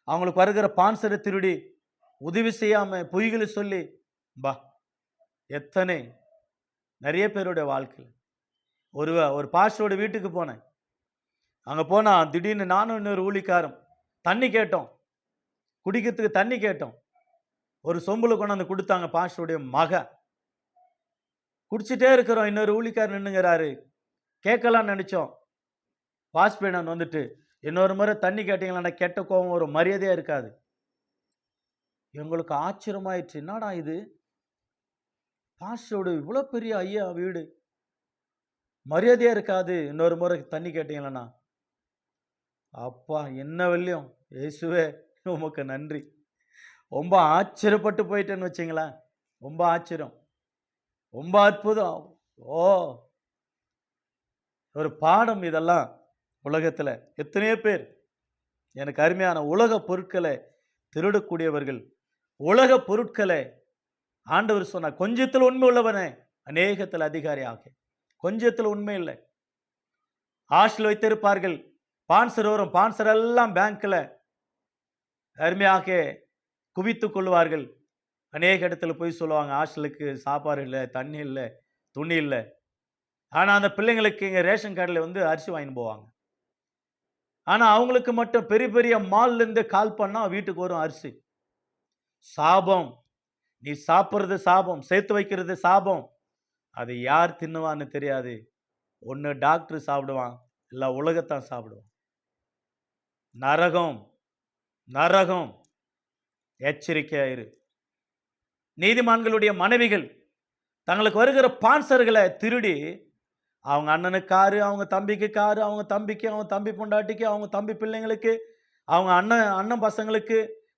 அவங்களுக்கு வருகிற ஸ்பான்சரை திருடி, உதவி செய்யாமல் பொய்களை சொல்லி, எத்தனை நிறைய பேருடைய வாழ்க்கையில். ஒரு பாஸ்டரோட வீட்டுக்கு போனேன். அங்கே போனால் திடீர்னு நானும் இன்னொரு ஊழிக்காரன் தண்ணி கேட்டோம், குடிக்கிறதுக்கு தண்ணி கேட்டோம். ஒரு சொம்புல கொண்டாந்து கொடுத்தாங்க பாஸ்டருடைய மக. குடிச்சிட்டே இருக்கிறோம். இன்னொரு ஊழிக்காரர் நின்னுங்கிறாரு. கேட்கலாம்னு நினைச்சோம். பாஸ்பேனன் வந்துட்டு, இன்னொரு முறை தண்ணி கேட்டீங்களா கெட்ட கோபம் ஒரு மரியாதையா இருக்காது. எங்களுக்கு ஆச்சரியமாயிடுச்சு. என்னடா இது, பாஸ்டரோட இவ்வளோ பெரிய ஐயா வீடு, மரியாதையா இருக்காது இன்னொரு முறை தண்ணி கேட்டீங்களா? அப்பா என்ன வெள்ளியும் இயேசுவே உமக்கு நன்றி. ரொம்ப ஆச்சரியப்பட்டு போயிட்டேன்னு வச்சிங்களேன். ரொம்ப ஆச்சரியம், ரொம்ப அற்புதம். ஓ, ஒரு பாடம் இதெல்லாம். உலகத்தில் எத்தனையோ பேர் எனக்கு அருமையான உலக பொருட்களை திருடக்கூடியவர்கள். உலக பொருட்களை ஆண்டவர் சொன்னார், கொஞ்சத்தில் உண்மை உள்ளவனே அநேகத்தில் அதிகாரி ஆக. கொஞ்சத்தில் உண்மை இல்லை. ஹாஸ்டல் வைத்திருப்பார்கள், பான்சர் வரும், பான்சர் எல்லாம் பேங்க்ல அருமையாக குவித்துக் கொள்வார்கள். அநேக இடத்துல போய் சொல்லுவாங்க, ஹாஸ்டலுக்கு சாப்பாடு இல்லை, தண்ணி இல்லை, துணி இல்லை. ஆனால் அந்த பிள்ளைங்களுக்கு இங்கே ரேஷன் கார்டில் வந்து அரிசி வாங்கிட்டு போவாங்க. ஆனால் அவங்களுக்கு மட்டும் பெரிய பெரிய மால்லேருந்து கால் பண்ணால் வீட்டுக்கு வரும் அரிசி. சாபம். நீ சாப்பிட்றது சாபம், சேர்த்து வைக்கிறது சாபம். அது யார் தின்னுவான்னு தெரியாது. ஒன்று டாக்டர் சாப்பிடுவான், இல்லை உலகத்தான் சாப்பிடுவான். நரகம், நரகம். எச்சரிக்கையாயிரு. நீதிமான்களுடைய மனைவிகள் தங்களுக்கு வருகிற பான்சர்களை திருடி அவங்க அண்ணனுக்கு காரு, அவங்க தம்பிக்கு காரு, அவங்க தம்பிக்கு, அவங்க தம்பி பொண்டாட்டிக்கு, அவங்க தம்பி பிள்ளைங்களுக்கு, அவங்க அண்ணன் பசங்களுக்கு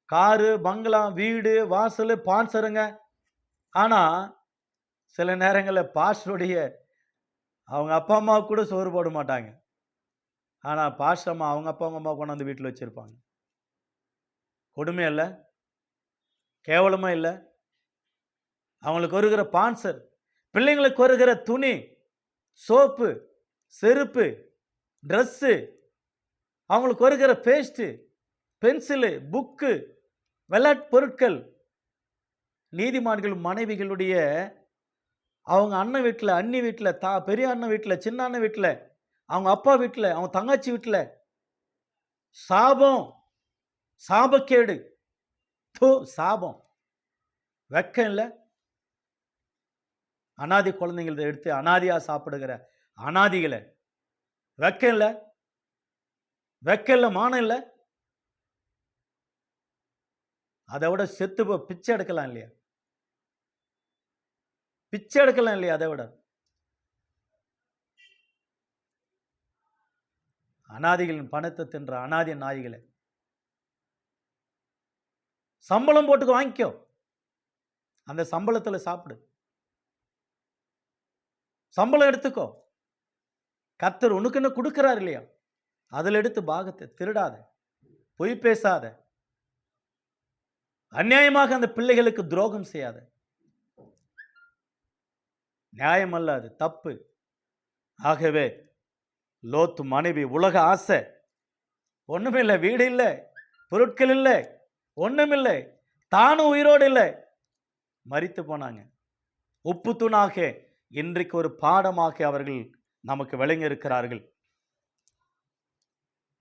காரு, பங்களா, வீடு, வாசல், பான்சருங்க. ஆனால் சில நேரங்களில் பாஸ்டருடைய அவங்க அப்பா அம்மாவுக்கு கூட சோறு போட மாட்டாங்க. ஆனால் பாஸ்டர் அம்மா அவங்க அப்பா அம்மா கொண்டாந்து வீட்டில் வச்சுருப்பாங்க. கொடுமை இல்லை? கேவலமாக இல்லை? அவங்களுக்கு வருகிற பான்சர், பிள்ளைங்களுக்கு வருகிற துணி, சோப்பு, செருப்பு, ட்ரெஸ்ஸு, அவங்களுக்கு வருகிற பேஸ்ட்டு, பென்சிலு, புக்கு, விளையாட்டு பொருட்கள். நீதிமான்கள் மனைவிகளுடைய அவங்க அண்ணன் வீட்டில், அண்ணி வீட்டில், பெரிய அண்ணன் வீட்டில், சின்ன அண்ணன் வீட்டில், அவங்க அப்பா வீட்டில், அவங்க தங்கச்சி வீட்டில் சாபம், சாபக்கேடு, சாபம். வெக்கம் இல்லை? அனாதி குழந்தைங்களை எடுத்து அனாதியா சாப்பிடுகிற அனாதிகளை. வெக்கம் இல்லை? வெக்கம் இல்லை, மானம் இல்லை? அதை விட செத்து பிச்சை எடுக்கலாம் இல்லையா? பிச்சை எடுக்கலாம் இல்லையா? அதை விட அனாதிகளின் பணத்தை தின்ற அனாதி நாய்களை. சம்பளம் போட்டுக்கு வாங்கிக்கோ, அந்த சம்பளத்தில் சாப்பிடு, சம்பளம் எடுத்துக்கோ. கர்த்தர் உனக்குன்னு கொடுக்கிறார் இல்லையா? அதில் எடுத்து பாகத்தை திருடாத, பொய் பேசாத, அநியாயமாக அந்த பிள்ளைகளுக்கு துரோகம் செய்யாத. நியாயம் அல்ல, அது தப்பு. ஆகவே லோத்து மனைவி உலக ஆசை, ஒண்ணுமில்லை, வீடு இல்லை, பொருட்கள் இல்லை, ஒண்ணுமில்லை, தானும் உயிரோடு இல்லை, மரித்து போனாங்க. உப்பு தூணாக இன்றைக்கு ஒரு பாடமாக அவர்கள் நமக்கு விளங்கி இருக்கிறார்கள்.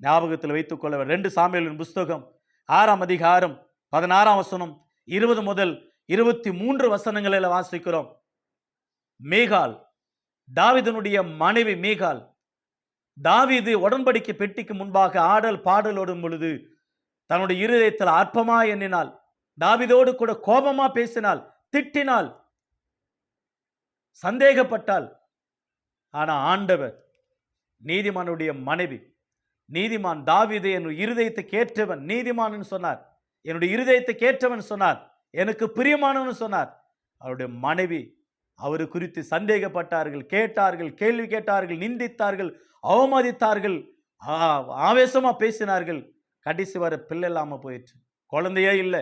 ஞாபகத்தில் வைத்துக் கொள்ள 2 சாமுவேலின் புஸ்தகம் 6ஆம் அதிகாரம் 16ஆம் வசனம் 20 முதல் 23 வசனங்களில் வாசிக்கிறோம். மீகால், தாவீதினுடைய மனைவி மீகால், தாவீது உடன்படிக்கை பெட்டிக்கு முன்பாக ஆடல் பாடலோடும் பொழுது தன்னுடைய இருதயத்தில் அற்பமா எண்ணினாள். தாவீதோடு கூட கோபமா பேசினாள், திட்டினாள், சந்தேகப்பட்டாள். ஆனா ஆண்டவர், நீதிமானுடைய மனைவி, நீதிமான் தாவீது என் இருதயத்துக்கு ஏற்றவன், நீதிமான் சொன்னார், என்னுடைய இருதயத்துக்கு ஏற்றவன் சொன்னார், எனக்கு பிரியமானவன் சொன்னார். அவருடைய மனைவி அவரு குறித்து சந்தேகப்பட்டார்கள், கேட்டார்கள், கேள்வி கேட்டார்கள், நிந்தித்தார்கள், அவமதித்தார்கள், ஆவேசமா பேசினார்கள். கடைசி வர பிள்ளை இல்லாம போயிடுச்சு, குழந்தையே இல்லை,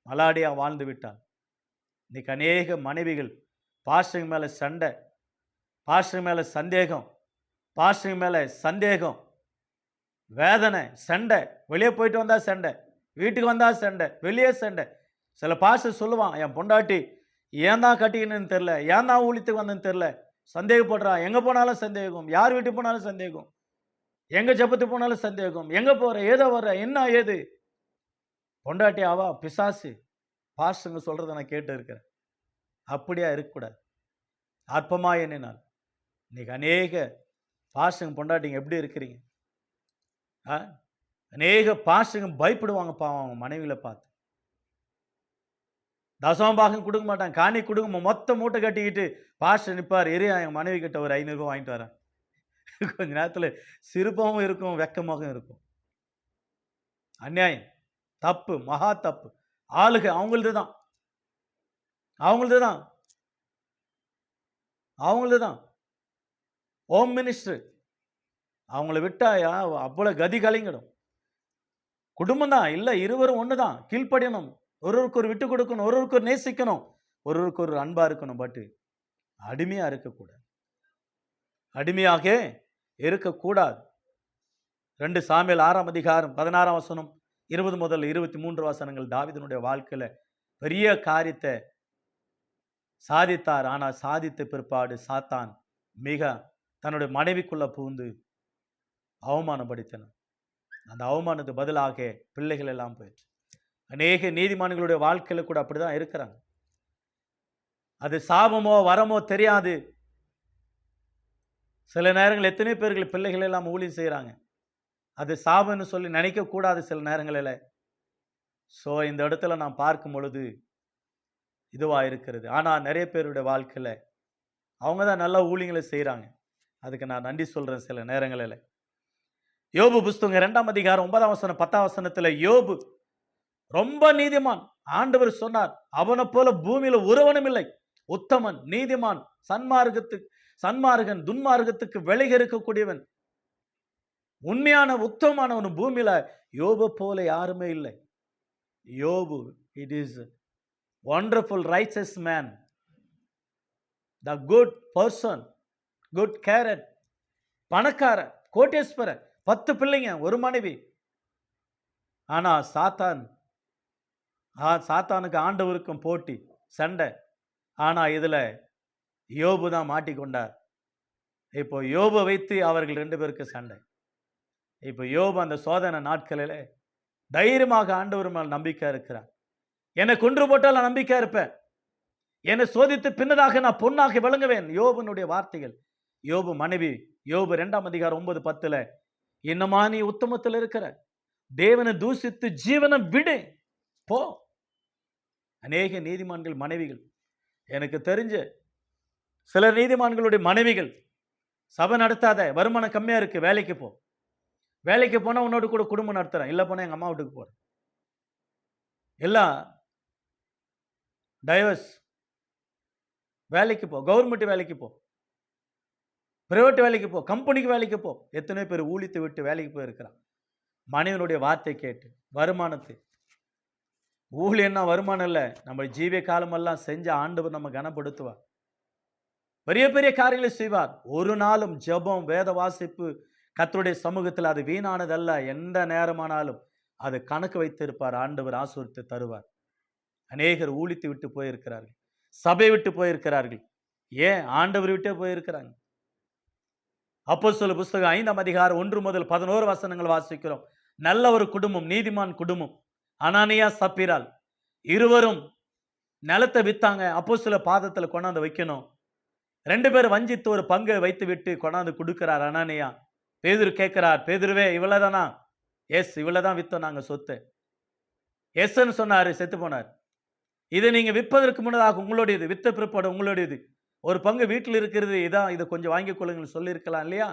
மலாடியா வாழ்ந்து விட்டாள். இன்னைக்கு அநேக மனைவிகள் பாஸ்டர் மேல சண்டை, பாஸ்டர் மேல சந்தேகம், பாஸ்டர் மேல சந்தேகம், வேதனை, சண்டை. வெளியே போயிட்டு வந்தா சண்டை, வீட்டுக்கு வந்தா சண்டை, வெளியே சண்டை. சில பாஸ்டர் சொல்லுவான், என் பொண்டாட்டி ஏன் தான் கட்டிக்கணும்னு தெரில, ஏன் தான் ஊழியத்துக்கு வந்தேன்னு தெரில, சந்தேகப்படுறான், எங்கே போனாலும் சந்தேகம், யார் வீட்டுக்கு போனாலும் சந்தேகம். எங்க ஜெபத்துக்கு போனாலும் சந்தேகம். எங்க போற? ஏதோ வர்ற? என்ன ஏது? பொண்டாட்டி அவா பிசாசு. பாஸ்டருங்க சொல்றத நான் கேட்டு இருக்கிறேன். அப்படியா இருக்கக்கூடாது. அற்பமா எண்ணினால் இன்னைக்கு அநேக பாஸ்டருங்க பொண்டாட்டிங்க எப்படி இருக்கிறீங்க? ஆ? அநேக பாஸ்டருங்க பயப்படுவாங்க பாவம் அவங்க மனைவிகளை பார்த்து. தசமபாகம் கொடுக்க மாட்டாங்க. காணி கொடுங்க மொத்த மூட்டை கட்டிக்கிட்டு பாஸ்டர் நிற்பார். என் மனைவி கிட்ட ஒரு 500 ரூபாய் வாங்கிட்டு வரேன். கொஞ்ச நேரத்தில் சிரிப்பாகவும் இருக்கும், வெக்கமாகவும் இருக்கும். அநியாயம், தப்பு, மகா தப்பு. ஆளுக அவங்களது தான், அவங்களது தான், அவங்களது தான். ஹோம் மினிஸ்டர் அவங்கள விட்டாயா அவ்வளவு கதி கலங்கிடும். குடும்பம் தான் இல்ல, இருவரும் ஒண்ணுதான். கீழ்ப்படியணும், ஒருவருக்கு ஒரு விட்டு கொடுக்கணும், ஒருவருக்கு ஒரு நேசிக்கணும், ஒருவருக்கு ஒரு அன்பா இருக்கணும். பட் அடிமையா இருக்கக்கூடாது, அடிமையாக இருக்கக்கூடாது. 2 சாமுவேல் 6ஆம் அதிகாரம் 16ஆம் வசனம் 20 முதல் 23 வசனங்கள். தாவீதுனுடைய வாழ்க்கையில பெரிய காரியத்தை சாதித்தார். ஆனால் சாதித்த பிற்பாடு சாத்தான் மிக தன்னுடைய மனைவிக்குள்ள புகுந்து அவமானப்படுத்தினார். அந்த அவமானத்துக்கு பதிலாக பிள்ளைகள் எல்லாம் போயிடுச்சு. அநேக நீதிமான்களுடைய வாழ்க்கையில கூட அப்படிதான் இருக்கிறாங்க. அது சாபமோ வரமோ தெரியாது. சில நேரங்கள் எத்தனை பேர்கள் பிள்ளைகள் எல்லாம் ஊழியம் செய்கிறாங்க. அது சாபம்னு சொல்லி நினைக்க கூடாது சில நேரங்களில். ஸோ இந்த இடத்துல நான் பார்க்கும் பொழுது இதுவா இருக்கிறது. ஆனால் நிறைய பேருடைய வாழ்க்கையில் அவங்க தான் நல்ல ஊழியங்களை செய்கிறாங்க. அதுக்கு நான் நன்றி சொல்றேன். சில நேரங்களில் யோபு புஸ்தகம் 2ஆம் அதிகாரம் 9ஆம் வசனம் 10ஆம் வசனத்தில் யோபு ரொம்ப நீதிமான். ஆண்டவர் சொன்னார், அவனை போல பூமியில ஒருவனும் இல்லை, உத்தமன், நீதிமான், சன்மார்கன், துன்மார்க்கத்துக்கு விலகி இருக்கக்கூடியவன், உண்மையான உத்தமமானவன் பூமியில யோபு போல யாருமே இல்லை. யோபு, it is wonderful righteous man, the good person, good character. பணக்காரன், கோட்டேஸ்வரன், 10 பிள்ளைங்க, ஒரு மனைவி. ஆனா சாத்தானுக்கு ஆண்டவருக்கும் போட்டி, சண்டை. ஆனா இதுல யோபு தான் மாட்டிக்கொண்டார். இப்போ யோபை வைத்து அவர்கள் 2 பேருக்கு சண்டை. இப்போ யோபு அந்த சோதனை நாட்களில் தைரியமாக ஆண்டவர் மேல் நம்பிக்கை இருக்கிறார். என்னை கொன்று போட்டால் நான் நம்பிக்கை இருப்பேன், என்னை சோதித்து பின்னதாக நான் பொன்னாக விளங்குவேன். யோபனுடைய வார்த்தைகள். யோபு மனைவி, யோபு 2ஆம் அதிகாரம் 9-10, இன்னமா நீ உத்தமத்தில் இருக்கிற, தேவனை தூசித்து ஜீவனை விடு போ. அநேக நீதிமான்கள் மனைவிகள், எனக்கு தெரிஞ்ச சில நீதிமான்களுடைய மனைவிகள், சபை நடத்தாத, வருமானம் கம்மியா இருக்கு, வேலைக்கு போ, வேலைக்கு போனா உன்னோட கூட குடும்பம் நடத்துறேன், இல்ல போனா எங்க அம்மா வீட்டுக்கு போறேன், எல்லாம் டைவர்ஸ், வேலைக்கு போ, கவர்மெண்ட் வேலைக்கு போ, பிரைவேட் வேலைக்கு போ, கம்பெனிக்கு வேலைக்கு போ. எத்தனை பேர் ஊழித்து விட்டு வேலைக்கு போயிருக்கிறான் மனைவனுடைய வார்த்தை கேட்டு. வருமானத்தை, ஊழியன்னா வருமானம் இல்லை, நம்ம ஜீவிய காலமெல்லாம் செஞ்ச ஆண்டவர் நம்ம கனப்படுத்துவார், பெரிய பெரிய காரியங்களை செய்வார். ஒரு நாளும் ஜெபம், வேத வாசிப்பு, கர்த்தருடைய சமூகத்தில் அது வீணானதல்ல. எந்த நேரமானாலும் அது கணக்கு வைத்திருப்பார், ஆண்டவர் ஆசீர்வதித்து தருவார். அநேகர் ஊழித்து விட்டு போயிருக்கிறார்கள், சபை விட்டு போயிருக்கிறார்கள், ஏன் ஆண்டவர் விட்டே போயிருக்கிறாங்க. அப்போஸ்தலர் புஸ்தகம் 5ஆம் அதிகாரம் 1 முதல் 11 வசனங்கள் வாசிக்கிறோம். நல்ல ஒரு குடும்பம், நீதிமான் குடும்பம். அனானியா சப்பீரால் இருவரும் நிலத்தை வித்தாங்க. அப்போஸ்தலர் பாதத்துல கொண்டாந்து வைக்கணும். 2 பேர் வஞ்சித்து ஒரு பங்கை வைத்து விட்டு கொண்டாந்து கொடுக்கிறார் அனானியா. பேதுரு கேட்கிறார், பேதுருவே இவ்வளவுதானா? எஸ், இவ்வளவுதான் வித்தோம் நாங்க சொத்து. எஸ்ன்னு சொன்னாரு, செத்து போனார். இதை நீங்க விற்பதற்கு முன்னதாக உங்களுடையது, வித்த பிற்பாடு உங்களுடையது, ஒரு பங்கு வீட்டில் இருக்கிறது, இதான், இதை கொஞ்சம் வாங்கிக் கொள்ளுங்கள் சொல்லி இருக்கலாம் இல்லையா?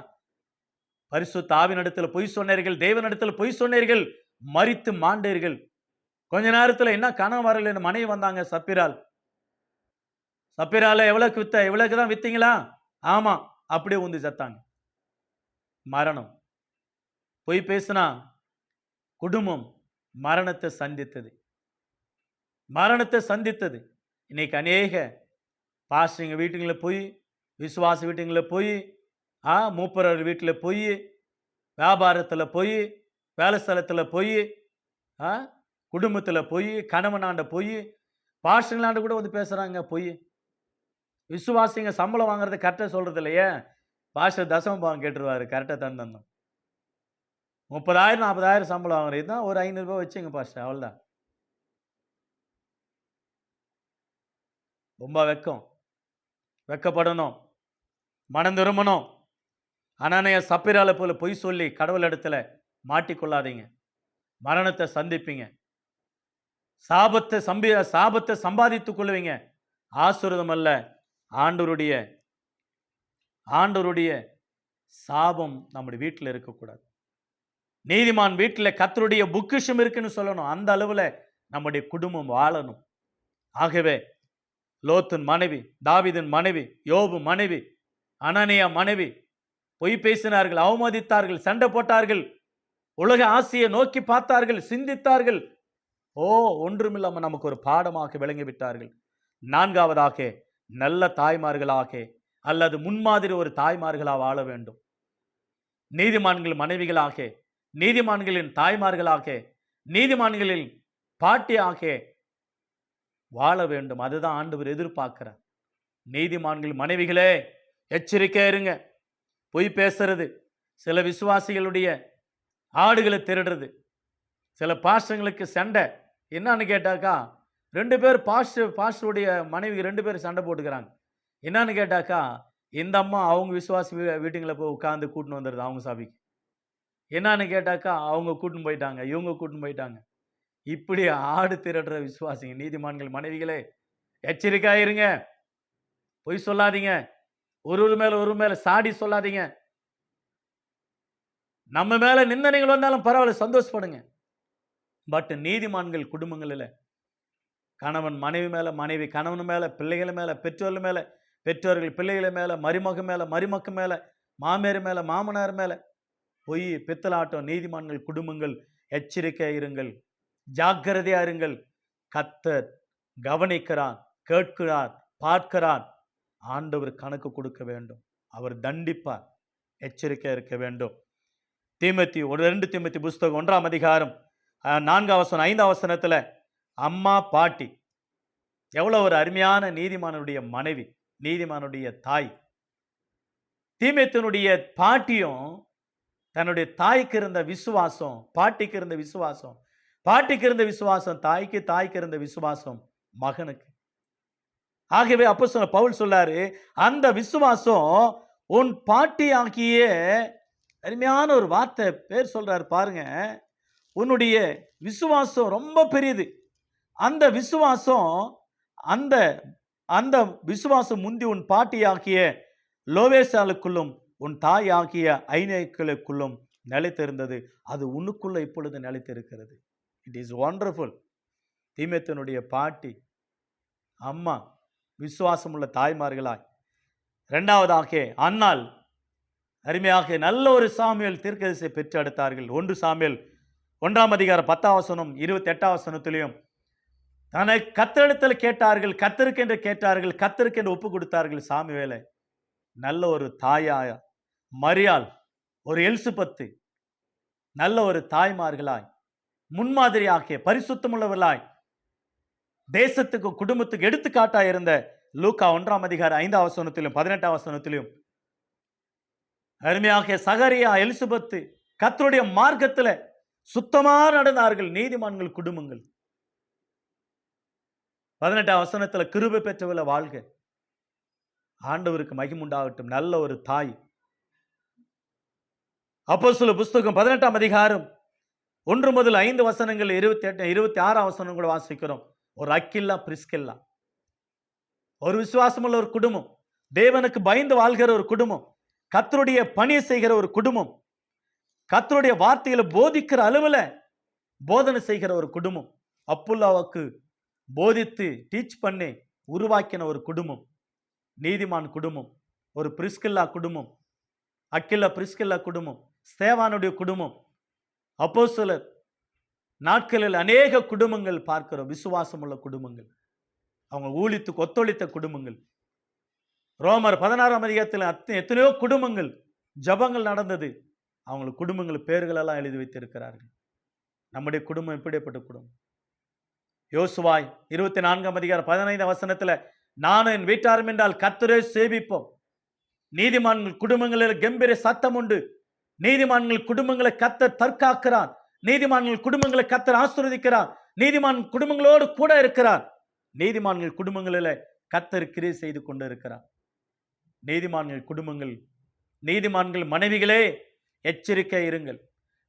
பரிசுத்த ஆவியினிடத்தில் பொய் சொன்னீர்கள், தேவனிடத்தில் பொய் சொன்னீர்கள், மரித்து மாண்டீர்கள். கொஞ்ச நேரத்தில் என்ன கனவு வரல, மனைவி வந்தாங்க சப்பிரால். சப்பிரால எவ்வளவுக்கு வித்த? இவ்வளவுக்கு தான் வித்தீங்களா? ஆமா. அப்படியே உந்து செத்தாங்க. மரணம். பொய் பேசினா குடும்பம் மரணத்தை சந்தித்தது, மரணத்தை சந்தித்தது. இன்னைக்கு அநேக பாஸ்டருங்க வீட்டுங்களில் போய், விசுவாச வீட்டுங்களில் போய், மூப்பரர் வீட்டில் போய், வியாபாரத்தில் போய், வேலை ஸ்தலத்தில் போய், குடும்பத்தில் போய், கணவனாண்ட போய், பாஸ்டருங்களாண்ட கூட வந்து பேசுகிறாங்க போய். விசுவாசிங்க சம்பளம் வாங்குறது கரெக்டாக சொல்கிறது இல்லையே, பாஸ்டர் தசம பாவம் கேட்டுருவாரு, கரெக்டாக தந்தோம். 30,000 40,000 சம்பளம் வாங்குறது தான் ஒரு 500 ரூபாய் வச்சுங்க பாஸ்டர், அவ்வளோதான். ரொம்ப வெக்கப்படணும், மனம் திரும்பணும். அனனியா சப்பீரால போல பொய் சொல்லி கடவுள் இடத்துல மாட்டிக்கொள்ளாதீங்க. மரணத்தை சந்திப்பீங்க. சாபத்தை சம்பாதித்துக் கொள்வீங்க. ஆசீர்வாதம் அல்ல, ஆண்டவருடைய ஆண்டவருடைய சாபம் நம்முடைய வீட்டில் இருக்கக்கூடாது. நீதிமான் வீட்டில் கர்த்தருடைய பொக்கிஷம் இருக்குன்னு சொல்லணும். அந்த அளவில் நம்முடைய குடும்பம் வாழணும். ஆகவே லோத்தின் மனைவி, தாவீதின் மனைவி, யோபு மனைவி, அனனியா மனைவி பொய் பேசினார்கள், அவமதித்தார்கள், சண்டை போட்டார்கள், உலக ஆசையை நோக்கி பார்த்தார்கள், சிந்தித்தார்கள். ஒன்றுமில்லாமல் நமக்கு ஒரு பாடமாக விளங்கிவிட்டார்கள். 4வதாக நல்ல தாய்மார்களாக அல்லது முன்மாதிரி ஒரு தாய்மார்களாக வாழ வேண்டும். நீதிமான்கள் மனைவிகளாக, நீதிமான்களின் தாய்மார்களாக, நீதிமான்களின் பாட்டியாக வாழ வேண்டும். அதுதான் ஆண்டவர் எதிர்பார்க்கிறார். நீதிமான்கள் மனைவிகளே எச்சரிக்கை இருங்க. பொய் பேசுறது, சில விசுவாசிகளுடைய ஆடுகளை திருடுறது, சில பாஸ்டர்களுக்கு சண்டை. என்னன்னு கேட்டாக்கா 2 பேர் பாஸ்டருடைய மனைவி 2 பேர் சண்டை போட்டுக்கிறாங்க. என்னன்னு கேட்டாக்கா இந்த அம்மா அவங்க விசுவாசி வீட்டுங்களை போய் உட்காந்து கூட்டின்னு வந்துடுது அவங்க சபைக்கு. என்னன்னு கேட்டாக்கா அவங்க கூட்டின்னு போயிட்டாங்க, இவங்க கூட்டின்னு போயிட்டாங்க. இப்படி ஆடு திருடுற விசுவாசிங்க நீதிமான்கள் மனைவிகளே எச்சரிக்கையாயிருங்க. பொய் சொல்லாதீங்க, ஒரு மேல சாடி சொல்லாதீங்க. நம்ம மேல நிந்தனைகள் வந்தாலும் பரவாயில்ல, சந்தோஷப்படுங்க. பட் நீதிமான்கள் குடும்பங்களில் கணவன் மனைவி மேல, மனைவி கணவன் மேல, பிள்ளைகள் மேல, பெற்றோர்கள் மேல, பெற்றோர்கள் பிள்ளைகள் மேல, மருமக மேல, மருமக்கு மேல, மாமியார் மேல, மாமனார் மேல பொய் பித்தலாட்டம். நீதிமான்கள் குடும்பங்கள் எச்சரிக்கையா இருங்கள், ஜாக்கிரதையா இருங்கள். கர்த்தர் கவனிக்கிறார், கேட்கிறார், பார்க்கிறார். ஆண்டவர் கணக்கு கொடுக்க வேண்டும், அவர் தண்டிப்பார். எச்சரிக்கையா இருக்க வேண்டும். 2 தீமோத்தேயு புஸ்தகம் 1ஆம் அதிகாரம் 4ஆம் வசனம் 5ஆம் வசனத்துல அம்மா பாட்டி எவ்வளவு ஒரு அருமையான நீதிமானுடைய மனைவி, நீதிமானுடைய தாய். தீமோத்தேயுனுடைய பாட்டியும் தன்னுடைய தாய்க்கு இருந்த விசுவாசம், பாட்டிக்கு இருந்த விசுவாசம், பாட்டிக்கு இருந்த விசுவாசம் தாய்க்கு, தாய்க்கு இருந்த விசுவாசம் மகனுக்கு. ஆகவே அப்போஸ்தலன் பவுல் சொல்லாரு, அந்த விசுவாசம் உன் பாட்டி ஆகிய, அருமையான ஒரு வார்த்தை பேர் சொல்றாரு பாருங்க. உன்னுடைய விசுவாசம் ரொம்ப பெரியது. அந்த விசுவாசம் அந்த அந்த விசுவாசம் முந்தி உன் பாட்டி ஆகிய லோவேசாலுக்குள்ளும் உன் தாய் ஆகிய ஐநேக்குள்ளும் நிலைத்திருந்தது. அது உனக்குள்ள இப்பொழுது நிலைத்திருக்கிறது. It is wonderful. தீமோத்தேயுனுடைய பாட்டி, அம்மா விசுவாசம் உள்ள தாய்மார்களாய். 2வதாக அன்னாள் அருமையாக நல்ல ஒரு சாமுவேல் தீர்க்கதரிசியை பெற்று எடுத்தார்கள். 1 சாமுவேல் 1ஆம் அதிகாரம் 10ஆம் வசனம் 28ஆம் வசனத்திலையும் தன்னை கர்த்தரிடத்தில் கேட்டார்கள், கர்த்தருக்கென்று கேட்டார்கள், கர்த்தருக்கென்று ஒப்பு கொடுத்தார்கள் சாமுவேலை. நல்ல ஒரு தாயாய் மரியாள், ஒரு எலிசபெத்து, நல்ல ஒரு தாய்மார்களாய், முன்மாதிரியாகிய பரிசுத்தமுள்ளவர்களாய், தேசத்துக்கு குடும்பத்துக்கு எடுத்துக்காட்டாய் இருந்த லூக்கா 1ஆம் அதிகாரம் 5ஆம் வசனத்திலும் 18ஆம் வசனத்திலும் அருமையாக சகரியா, எலிசபெத்து கர்த்தருடைய மார்க்கத்தில் சுத்தமா நடந்தார்கள். நீதிமான்கள் குடும்பங்கள். 18ஆம் வசனத்துல கிருபை பெற்றவள வாழ்க. ஆண்டவருக்கு மகிமுண்டாகட்டும். நல்ல ஒரு தாய். அப்போஸ்தலர் புஸ்தகம் 18ஆம் அதிகாரம் 1 முதல் 5 வசனங்கள் 28 26ஆம் வசனம் கூட வாசிக்கிறோம். ஒரு அக்கில்லா பிரிஸ்கில்லா, ஒரு விசுவாசமுள்ள ஒரு குடும்பம், தேவனுக்கு பயந்து வாழ்கிற ஒரு குடும்பம், கர்த்தருடைய பணியை செய்கிற ஒரு குடும்பம், கர்த்தருடைய வார்த்தைகளை போதிக்கிற அளவில் போதனை செய்கிற ஒரு குடும்பம், அப்புல்லாவுக்கு போதித்து டீச் பண்ணி உருவாக்கின ஒரு குடும்பம், நீதிமான் குடும்பம், ஒரு பிரிஸ்கில்லா குடும்பம், அக்கில்லா பிரிஸ்கில்லா குடும்பம், ஸ்தேவானுடைய குடும்பம். அப்போஸ்தலர் நாட்களில் அநேக குடும்பங்கள் பார்க்கிறோம், விசுவாசம் உள்ள குடும்பங்கள், அவங்க ஊழித்துக்கு ஒத்துழைத்த குடும்பங்கள். ரோமர் 16ஆம் அதிகாரத்தில் எத்தனையோ குடும்பங்கள் ஜபங்கள் நடந்தது. அவங்களுக்கு குடும்பங்கள் பேர்கள் எல்லாம் எழுதி வைத்திருக்கிறார்கள். நம்முடைய குடும்பம் எப்படிப்பட்ட குடும்பம்? யோசுவாய் 24ஆம் அதிகாரம் 15ஆம் வசனத்துல நானும் என் வீட்டாரும் என்றால் கர்த்தரை சேவிப்போம். நீதிமான்கள் குடும்பங்களில் கம்பீர சத்தம் உண்டு, நீதிமான்கள் குடும்பங்களை கர்த்தர் தற்காக்கிறார். நீதிமான்கள் குடும்பங்களை கர்த்தர் ஆசீர்வதிக்கிறார். நீதிமான் குடும்பங்களோடு கூட இருக்கிறார். நீதிமான்கள் குடும்பங்களில் கர்த்தர் கிரியை செய்து கொண்டு இருக்கிறார். நீதிமான்கள் குடும்பங்கள், நீதிமான்கள் மனைவிகளே எச்சரிக்கை இருங்கள்.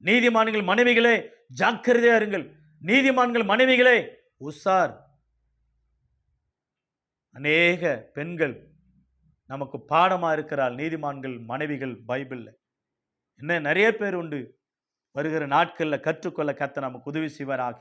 நீதிமான்கள் மனைவிகளே ஜாக்கிரதையா இருங்கள். நீதிமான்கள் மனைவிகளே உஷார். அநேக பெண்கள் நமக்கு பாடமா இருக்கிறார். நீதிமான்கள் மனைவிகள் பைபிள்ல இன்னும் நிறைய பேர் உண்டு. வருகிற நாட்களில் கற்றுக்கொள்ள கர்த்தர் நமக்கு உதவி செய்வாராக.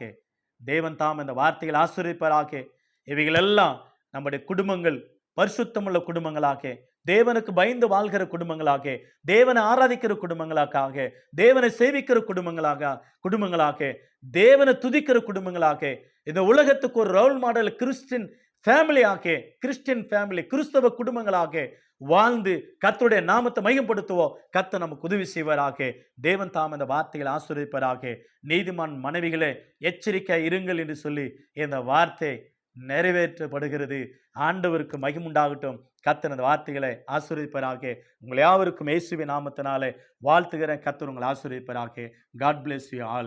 தேவன் தாம் இந்த வார்த்தைகள் ஆசீர்வதிப்பாராக. இவைகள் எல்லாம் நம்முடைய குடும்பங்கள் பரிசுத்தமுள்ள குடும்பங்களாக, தேவனுக்கு பயந்து வாழ்கிற குடும்பங்களாக, தேவனை ஆராதிக்கிற குடும்பங்களாக, தேவனை சேவிக்கிற குடும்பங்களாக, தேவனை துதிக்கிற குடும்பங்களாக, இந்த உலகத்துக்கு ஒரு ரோல் மாடல் கிறிஸ்டின் ஃபேமிலி கிறிஸ்தவ குடும்பங்களாக வாழ்ந்து கர்த்தருடைய நாமத்தை மையப்படுத்துவோம். கர்த்தர் நமக்கு உதவி செய்வாராக. தேவன் தாம் இந்த வார்த்தைகளை ஆசீர்வதிப்பாராக. நீதிமான் மனைவிகளே எச்சரிக்கை இருங்கள் என்று சொல்லி இந்த வார்த்தை நிறைவேற்றப்படுகிறது. ஆண்டவருக்கு மகிமுண்டாகட்டும். கர்த்தர் இந்த வார்த்தைகளை ஆசீர்வதிப்பாராக. உங்கள் யாவருக்கும் இயேசுவின் நாமத்தினாலே வாழ்த்துகிறேன். கர்த்தர் உங்களை ஆசீர்வதிப்பாராக. God bless you all.